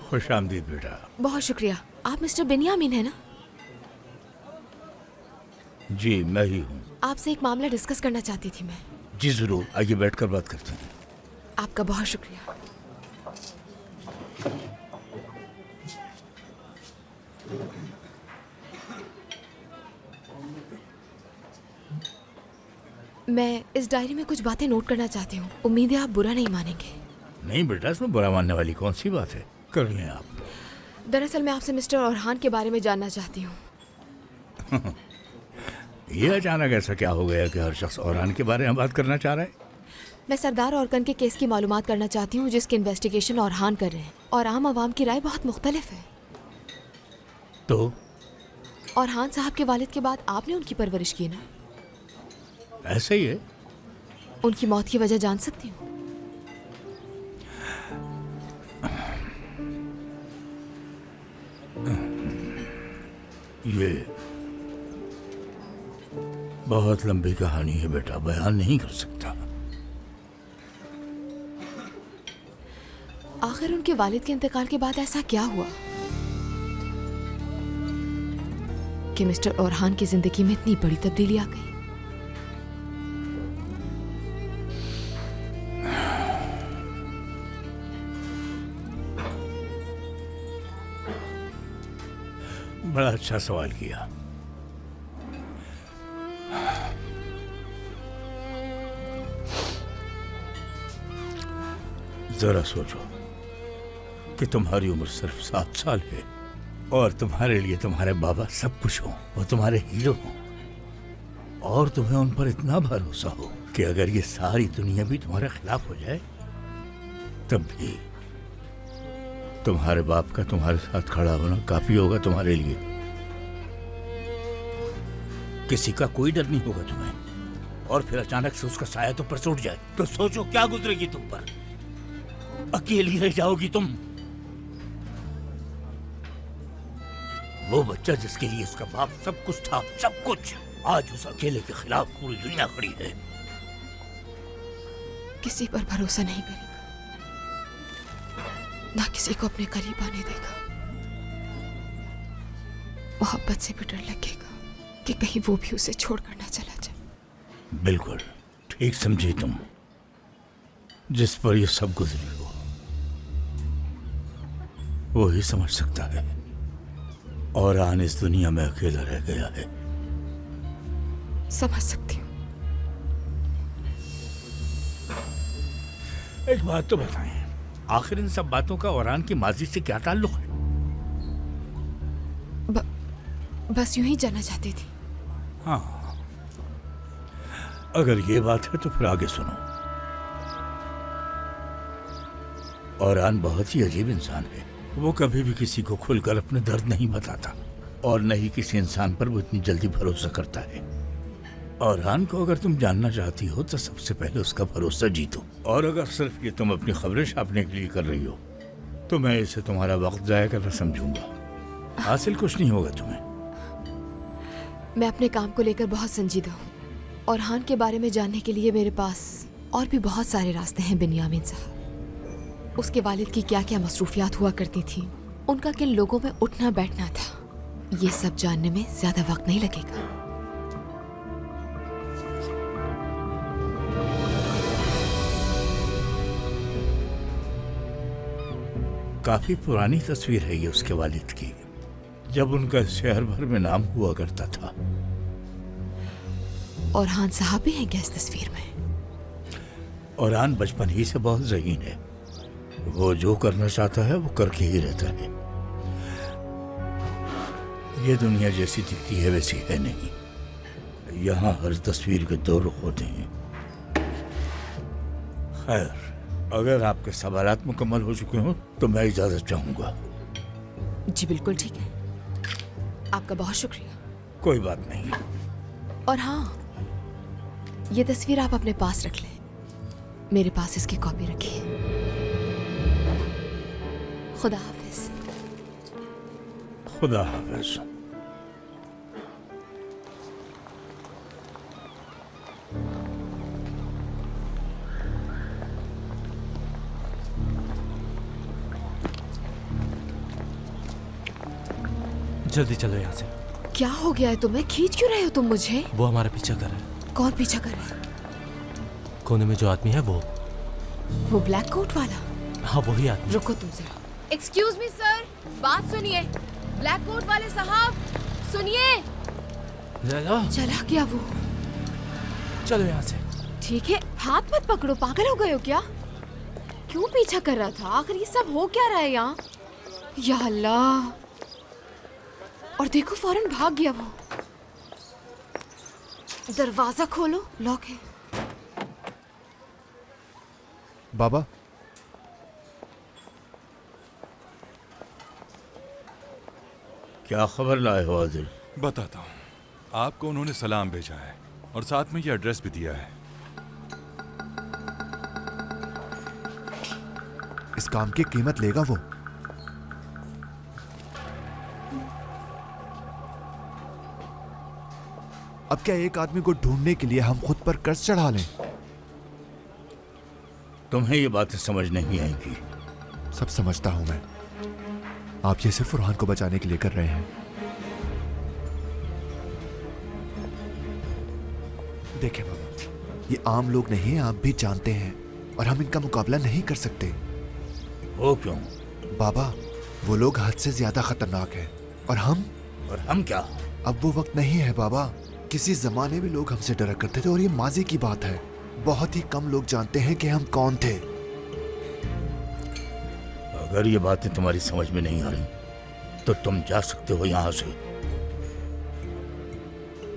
खुश आमदीद बेटा। बहुत शुक्रिया। आप मिस्टर बिन्यामीन है ना? जी मैं ही हूँ। आपसे एक मामला डिस्कस करना चाहती थी मैं। जी जरूर, आइए बैठकर बात करते हैं। आपका बहुत शुक्रिया। मैं इस डायरी में कुछ बातें नोट करना चाहती हूँ। उम्मीद है आप बुरा नहीं मानेंगे। नहीं बेटा, इसमें बुरा मानने वाली कौन सी बात है, कर लें आप। दरअसल मैं आपसे मिस्टर औरहान के बारे में जानना चाहती हूँ। ये अचानक ऐसा क्या हो गया कि हर शख्स औरहान के बारे में बात करना चाह रहा है? मैं सरदार औरकन के केस की मालूमात करना चाहती हूँ जिसकी इन्वेस्टिगेशन औरहान कर रहे हैं, और आम आवाम की राय बहुत मुख्तलिफ है। तो औरहान साहब के वालिद के बाद आपने उनकी परवरिश की ना? ऐसे ही है। उनकी मौत की वजह जान सकती हूँ? ये बहुत लंबी कहानी है बेटा, बयान नहीं कर सकता। आखिर उनके वालिद के इंतकाल के बाद ऐसा क्या हुआ कि मिस्टर ओरहान की जिंदगी में इतनी बड़ी तब्दीली आ गई? बड़ा अच्छा सवाल किया। जरा सोचो कि तुम्हारी उम्र सिर्फ 7 साल है और तुम्हारे लिए तुम्हारे बाबा सब कुछ हो, वो तुम्हारे हीरो हो, और तुम्हें उन पर इतना भरोसा हो कि अगर ये सारी दुनिया भी तुम्हारे खिलाफ हो जाए तब भी तुम्हारे बाप का तुम्हारे साथ खड़ा होना काफी होगा तुम्हारे लिए। किसी का कोई डर नहीं होगा तुम्हें, और फिर अचानक से उसका साया तुम पर टूट जाए तो सोचो क्या गुजरेगी तुम पर। अकेली रह जाओगी तुम। वो बच्चा जिसके लिए उसका बाप सब कुछ था, सब कुछ, आज उस अकेले के खिलाफ पूरी दुनिया खड़ी है। किसी पर भरोसा नहीं करेगा, ना किसी को अपने करीब आने देगा। मोहब्बत से भी डर लगेगा कि कहीं वो भी उसे छोड़कर ना चला जाए। बिल्कुल ठीक समझी तुम। जिस पर ये सब गुजरी हो वो ही समझ सकता है। और आन इस दुनिया में अकेला रह गया है। समझ सकती हूँ। एक बात तो बताएं, आखिर इन सब बातों का औरान की माजी से क्या ताल्लुक है? बस यूं ही जानना चाहती थी। हाँ, अगर ये बात है तो फिर आगे सुनो। औरान बहुत ही अजीब इंसान है। वो कभी भी किसी को खुलकर अपने दर्द नहीं बताता, और न ही किसी इंसान पर वो इतनी जल्दी भरोसा करता है। औरान को अगर तुम जानना चाहती हो तो सबसे पहले उसका भरोसा जीतो। और अगर सिर्फ ये तुम अपनी खबरें छापने के लिए कर रही हो तो मैं इसे तुम्हारा वक्त जाया करना समझूंगा। हासिल कुछ नहीं होगा तुम्हें। मैं अपने काम को लेकर बहुत संजीदा हूँ, और हान के बारे में जानने के लिए मेरे पास और भी बहुत सारे रास्ते हैं। बिन्यामीन साहब, उसके वालिद की क्या क्या मसरूफियात हुआ करती थी, उनका किन लोगों में उठना बैठना था, ये सब जानने में ज्यादा वक्त नहीं लगेगा। काफी पुरानी तस्वीर है ये उसके वालिद की, जब उनका शहर भर में नाम हुआ करता था। और हान साहब भी हैं क्या इस तस्वीर में? औरान बचपन ही से बहुत ज़हीन है। वो जो करना चाहता है वो करके ही रहता है। ये दुनिया जैसी दिखती है वैसी है नहीं। यहाँ हर तस्वीर के 2 रुख होते हैं। खैर, अगर आपके सवालात मुकम्मल हो चुके हो तो मैं इजाजत चाहूंगा। जी बिल्कुल ठीक है, आपका बहुत शुक्रिया। कोई बात नहीं। और हाँ, ये तस्वीर आप अपने पास रख लें, मेरे पास इसकी कॉपी रखी है। खुदा हाफिज। खुदा हाफिज। जल्दी चलो यहाँ से। क्या हो गया है तुम्हें? खींच क्यों रहे हो तुम मुझे? वो हमारा पीछा कर रहा है। कौन पीछा कर रहा है? कोने में जो आदमी है वो ब्लैक कोट वाला? हाँ वही आदमी। रुको तुम जरा। एक्सक्यूज मी सर, बात सुनिए। ब्लैक कोट वाले साहब सुनिए। चला क्या वो? चलो यहाँ से। ठीक है, हाथ मत पकड़ो, पागल हो गए हो क्या? क्यों पीछा कर रहा था? आखिर ये सब हो क्या रहा है यहाँ? या अल्लाह, और देखो फौरन भाग गया वो। दरवाजा खोलो, लॉक है। बाबा, क्या खबर लाए हो आदिल? बताता हूँ। आपको उन्होंने सलाम भेजा है और साथ में ये एड्रेस भी दिया है। इस काम की कीमत लेगा वो। अब क्या एक आदमी को ढूंढने के लिए हम खुद पर कर्ज चढ़ा लें? तुम्हें ये बातें समझ नहीं आएंगी। सब समझता हूं मैं। आप ये सिर्फ फरहान को बचाने के लिए कर रहे हैं। देखें बाबा, ये आम लोग नहीं हैं, आप भी जानते हैं, और हम इनका मुकाबला नहीं कर सकते। वो क्यों? बाबा, वो लोग हद से ज्यादा खतरनाक हैं, और हम क्या? अब वो वक्त नहीं है बाबा। किसी जमाने में लोग हमसे डरा करते थे और ये माजी की बात है। बहुत ही कम लोग जानते हैं कि हम कौन थे। अगर ये बातें तुम्हारी समझ में नहीं आ रही तो तुम जा सकते हो यहां से।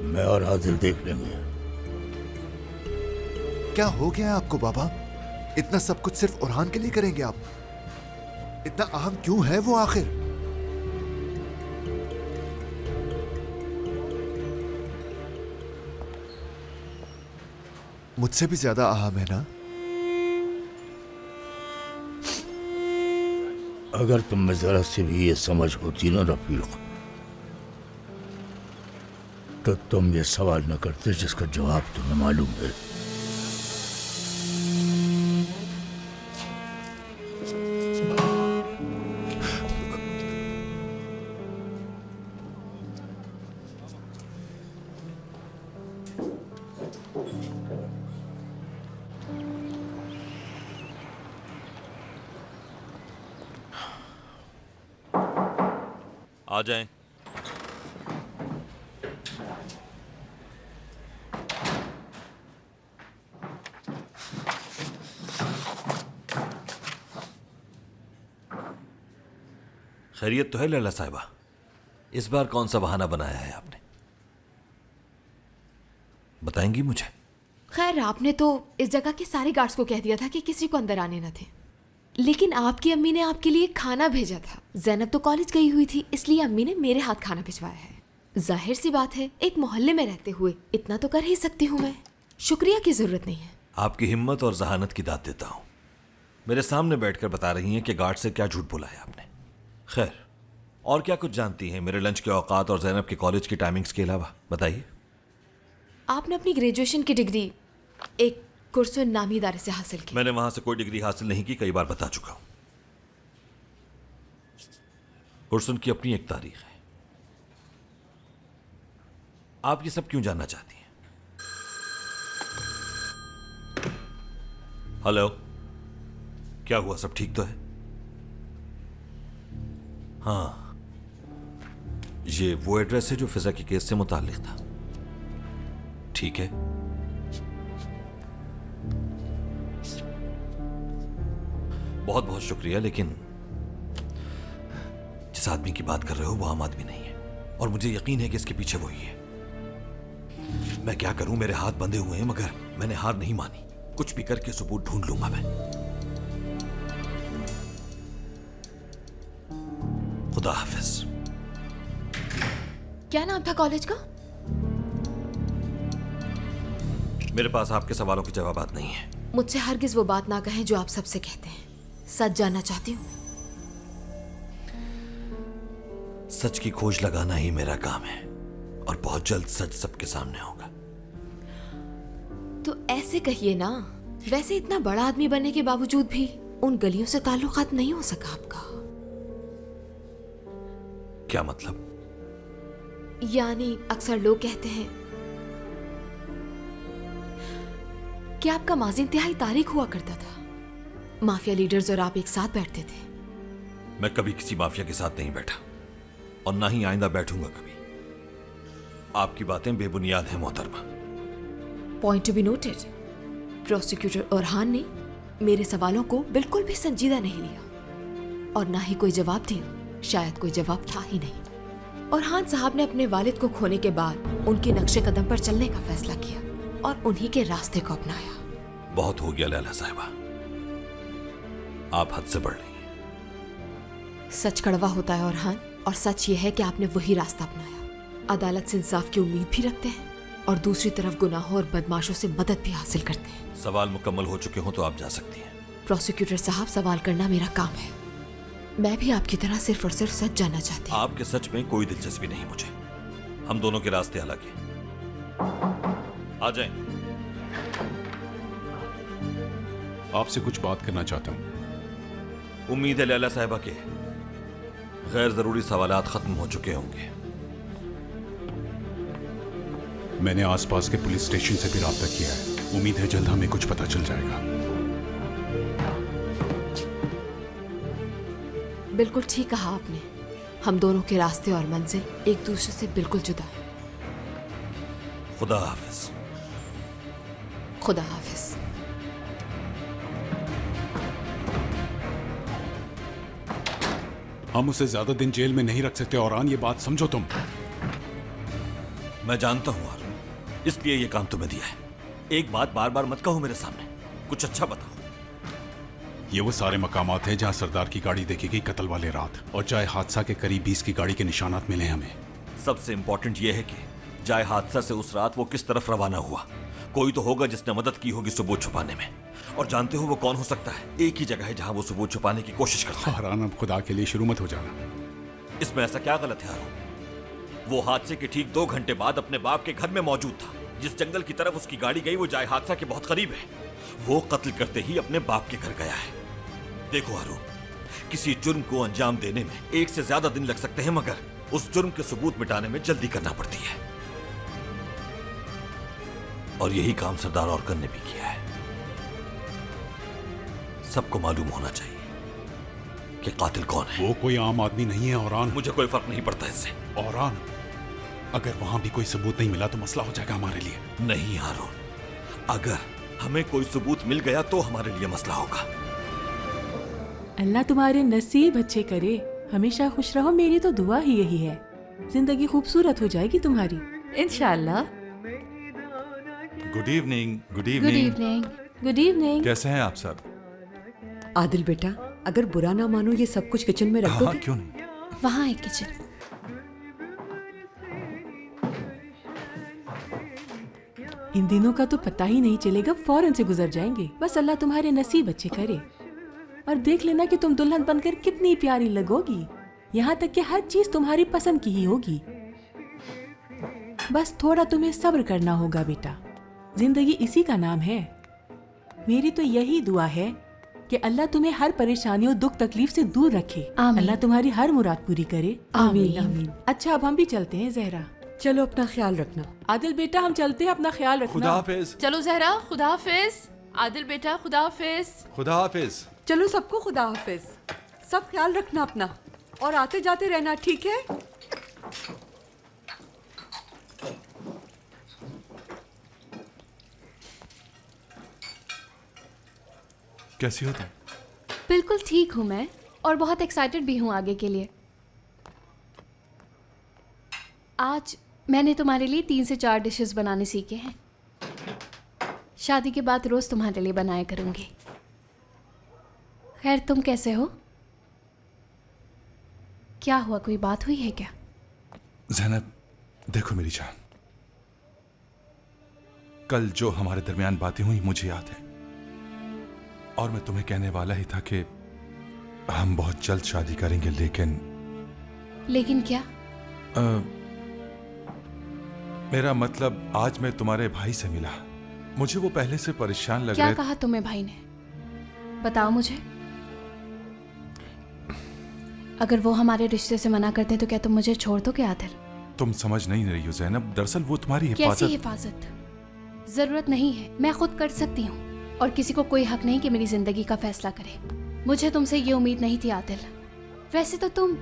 मैं और आदिल देख लेंगे। क्या हो गया आपको बाबा? इतना सब कुछ सिर्फ फरहान के लिए करेंगे आप? इतना अहम क्यों है वो आखिर? मुझसे भी ज्यादा अहम है ना? अगर तुम में जरा सी भी ये समझ होती ना रफीक, तो तुम ये सवाल न करते जिसका जवाब तुम्हें मालूम है। आ जाएं। खैरियत तो है लैला साहिबा? इस बार कौन सा बहाना बनाया है आपने? बताएंगी मुझे? खैर, आपने तो इस जगह के सारे गार्ड्स को कह दिया था कि किसी को अंदर आने न थे, लेकिन आपकी अम्मी ने आपके लिए खाना भेजा था। ज़ैनब तो कॉलेज गई हुई थी, इसलिए अम्मी ने मेरे हाथ खाना भिजवाया है। जाहिर सी बात है, एक मोहल्ले में रहते हुए इतना तो कर ही सकती हूँ मैं। शुक्रिया की जरूरत नहीं है। आपकी हिम्मत और जहानत की दाद देता हूं। मेरे सामने बैठकर बता रही हैं कि गार्ड से क्या झूठ बोला है आपने। खैर, और क्या कुछ जानती हैं मेरे लंच के औकात और ज़ैनब के कॉलेज की टाइमिंग्स के अलावा? बताइए। आपने अपनी ग्रेजुएशन की डिग्री एक कुर्सुन नामी इदारे से हासिल की। मैंने वहां से कोई डिग्री हासिल नहीं की, कई बार बता चुका हूं। कुर्सुन की अपनी एक तारीख है। आप ये सब क्यों जानना चाहती हैं? हेलो, क्या हुआ? सब ठीक तो है? हाँ, ये वो एड्रेस है जो फिजा के केस से मुताल्लिक था। ठीक है। बहुत बहुत शुक्रिया, लेकिन जिस आदमी की बात कर रहे हो वो आम आदमी नहीं है, और मुझे यकीन है कि इसके पीछे वही है। मैं क्या करूं, मेरे हाथ बंधे हुए हैं, मगर मैंने हार नहीं मानी। कुछ भी करके सबूत ढूंढ लूंगा मैं। खुदा हाफिज। क्या नाम था कॉलेज का? मेरे पास आपके सवालों के जवाब नहीं है। मुझसे हरगिज वो बात ना कहें जो आप सबसे कहते हैं। सच जानना चाहती हूँ। सच की खोज लगाना ही मेरा काम है, और बहुत जल्द सच सबके सामने होगा। तो ऐसे कहिए ना। वैसे इतना बड़ा आदमी बनने के बावजूद भी उन गलियों से ताल्लुकात नहीं हो सका आपका। क्या मतलब? यानी अक्सर लोग कहते हैं कि आपका माजी इंतहाई तारीख हुआ करता था। माफिया लीडर्स और आप एक साथ बैठते थे। मैं कभी किसी माफिया के साथ नहीं बैठा, और ना ही आइंदा बैठूंगा कभी। आपकी बातें बेबुनियाद हैं मोहतरमा। Point to be noted. Prosecutor Orhan ने मेरे सवालों को बिल्कुल भी संजीदा नहीं लिया, और ना ही कोई जवाब दिया। शायद कोई जवाब था ही नहीं। ओरहान साहब ने अपने वालिद को खोने के बाद उनके नक्शे कदम पर चलने का फैसला किया और उन्हीं के रास्ते को अपनाया। बहुत हो गया लैला साहिबा, आप हद से बढ़ रही हैं। सच कड़वा होता है ओरहान, और सच ये है कि आपने वही रास्ता अपनाया। अदालत से इंसाफ की उम्मीद भी रखते हैं, और दूसरी तरफ गुनाहों और बदमाशों से मदद भी हासिल करते हैं। सवाल मुकम्मल हो चुके हों तो आप जा सकती हैं। प्रोसिक्यूटर साहब, सवाल करना मेरा काम है। मैं भी आपकी तरह सिर्फ और सिर्फ सच जानना चाहती हूँ। आपके सच में कोई दिलचस्पी नहीं मुझे। हम दोनों के रास्ते अलग हैं। आ जाएं। आपसे कुछ बात करना चाहता हूँ। उम्मीद है लैला साहिबा के गैर जरूरी सवालात खत्म हो चुके होंगे। मैंने आसपास के पुलिस स्टेशन से भी राब्ता किया है। उम्मीद है जल्द हमें कुछ पता चल जाएगा। बिल्कुल ठीक कहा आपने। हम दोनों के रास्ते और मंजिल एक दूसरे से बिल्कुल जुदा है। खुदा हाफिज। खुदा हाफिज। हम उसे ज्यादा दिन जेल में नहीं रख सकते औरान, ये बात समझो तुम। मैं जानता हूं हारून, इसलिए ये काम तुम्हें दिया है। एक बात बार बार मत कहो मेरे सामने, कुछ अच्छा बताओ। ये वो सारे मकामात हैं जहां सरदार की गाड़ी देखी गई कत्ल वाले रात, और जाए हादसा के करीब 20 की गाड़ी के निशानात मिले हमें। सबसे इंपॉर्टेंट यह है कि जाए हादसा से उस रात वो किस तरफ रवाना हुआ। कोई तो होगा जिसने मदद की होगी सबूत छुपाने में, और जानते हो वो कौन हो सकता है? एक ही जगह है जहां वो सबूत छुपाने की कोशिश करता है। औरान, अब खुदा के लिए शुरू मत हो जाना। इसमें ऐसा क्या गलत है हारून? वो हादसे के ठीक 2 घंटे बाद अपने बाप के घर में मौजूद था। जिस जंगल की तरफ उसकी गाड़ी गई वो जाए हादसा के बहुत करीब है। वो कत्ल करते ही अपने बाप के घर गया है। देखो हारून, किसी जुर्म को अंजाम देने में 1 से ज्यादा दिन लग सकते हैं, मगर उस जुर्म के सबूत मिटाने में जल्दी करना पड़ती है। और यही काम सरदार औरकन ने भी किया है। सबको मालूम होना चाहिए कि कातिल कौन है। वो कोई आम आदमी नहीं है औरान। मुझे कोई फर्क नहीं पड़ता इससे। औरान, अगर वहां भी कोई सबूत नहीं मिला तो मसला हो जाएगा हमारे लिए। नहीं हारून, अगर हमें कोई सबूत मिल गया तो हमारे लिए मसला होगा। अल्लाह तुम्हारे नसीब अच्छे करे, हमेशा खुश रहो। मेरी तो दुआ ही यही है। जिंदगी खूबसूरत हो जाएगी तुम्हारी इंशाअल्लाह। Good evening. Good good evening. Evening. Good evening. कैसे हैं आप सब? आदिल बेटा, अगर बुरा ना मानो ये सब कुछ किचन में रख हाँ, दोगे? क्यों नहीं। वहाँ है किचन। इन दिनों का तो पता ही नहीं चलेगा, फौरन से गुजर जाएंगे। बस अल्लाह तुम्हारे नसीब अच्छे करे। और देख लेना कि तुम दुल्हन बनकर कितनी प्यारी लगोगी। यहाँ तक कि हर चीज तुम्हारी पसंद की ही होगी। बस थोड़ा तुम्हें सब्र करना होगा बेटा। जिंदगी इसी का नाम है। मेरी तो यही दुआ है कि अल्लाह तुम्हें हर परेशानियों दुख तकलीफ से दूर रखे। अल्लाह तुम्हारी हर मुराद पूरी करे। आमीन आमीन। अच्छा, अब हम भी चलते हैं जहरा। चलो अपना ख्याल रखना। आदिल बेटा, हम चलते हैं, अपना ख्याल रखना। खुदा हाफिज। चलो जहरा, खुदा हाफिज। आदिल बेटा, खुदा हाफिज। खुदा हाफिज। चलो सबको खुदा हाफिज। सब ख्याल रखना अपना, और आते जाते रहना, ठीक है? कैसी हो तुम? बिल्कुल ठीक हूँ मैं, और बहुत एक्साइटेड भी हूँ आगे के लिए। आज मैंने तुम्हारे लिए 3 से 4 डिशेस बनाने सीखे हैं। शादी के बाद रोज तुम्हारे लिए बनाया करूँगी। खैर, तुम कैसे हो? क्या हुआ, कोई बात हुई है क्या? ज़ैनब, देखो मेरी जान, कल जो हमारे दरमियान बातें हुई मुझे याद है, और मैं तुम्हें कहने वाला ही था कि हम बहुत जल्द शादी करेंगे। लेकिन क्या? मेरा मतलब, आज मैं तुम्हारे भाई से मिला। मुझे वो पहले से परेशान लग क्या रहे। कहा तुम्हें भाई ने? बताओ मुझे। अगर वो हमारे रिश्ते से मना करते तो क्या तुम मुझे छोड़ दोगे आदिल? तुम समझ नहीं रही हो ज़ैनब, दरअसल वो तुम्हारी कैसी हिफाजत। हिफाजत? जरूरत नहीं है, मैं खुद कर सकती हूँ, और किसी को कोई हक नहीं कि मेरी जिंदगी का फैसला करे। मुझे तुमसे ये उम्मीद नहीं थी आदिल। वैसे तो तुम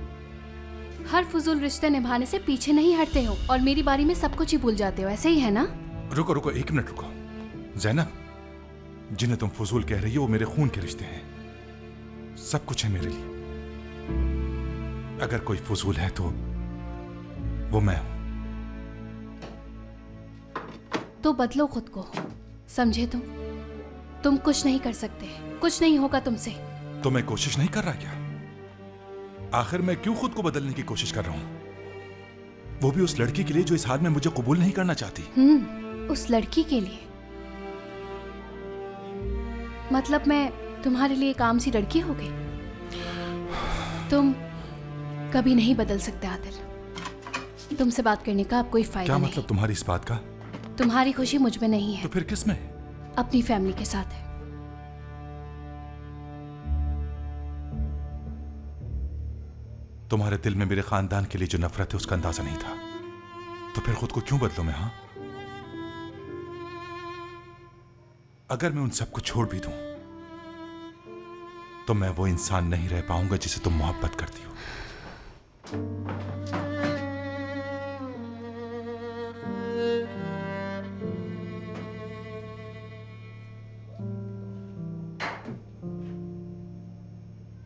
हर फजूल रिश्ते निभाने से पीछे नहीं हटते हो, और मेरी बारी में सब कुछ ही भूल जाते हो, ऐसे ही है ना? रुको रुको, 1 मिनट रुको। ज़ैनब, जिन्हें तुम फजूल कह रही हो वो मेरे खून के रिश्ते हैं। सब कुछ है मेरे लिए। अगर कोई फजूल है तो वो मैं हूं। तो बदलो खुद को, समझे तुम कुछ नहीं कर सकते, कुछ नहीं होगा तुमसे। तो मैं कोशिश नहीं कर रहा क्या? आखिर मैं क्यों खुद को बदलने की कोशिश कर रहा हूं? वो भी उस लड़की के लिए जो इस हाल में मुझे कबूल नहीं करना चाहती। उस लड़की के लिए? मतलब मैं तुम्हारे लिए एक आम सी लड़की हो गई। तुम कभी नहीं बदल सकते आदिल। तुमसे बात करने का अब कोई फायदा क्या नहीं। मतलब तुम्हारी इस बात का? तुम्हारी खुशी मुझ में नहीं है तो फिर किस में? अपनी फैमिली के साथ है। तुम्हारे दिल में मेरे खानदान के लिए जो नफरत है उसका अंदाजा नहीं था, तो फिर खुद को क्यों बदलूं मैं? हाँ, अगर मैं उन सबको छोड़ भी दूं तो मैं वो इंसान नहीं रह पाऊंगा जिसे तुम मोहब्बत करती हो।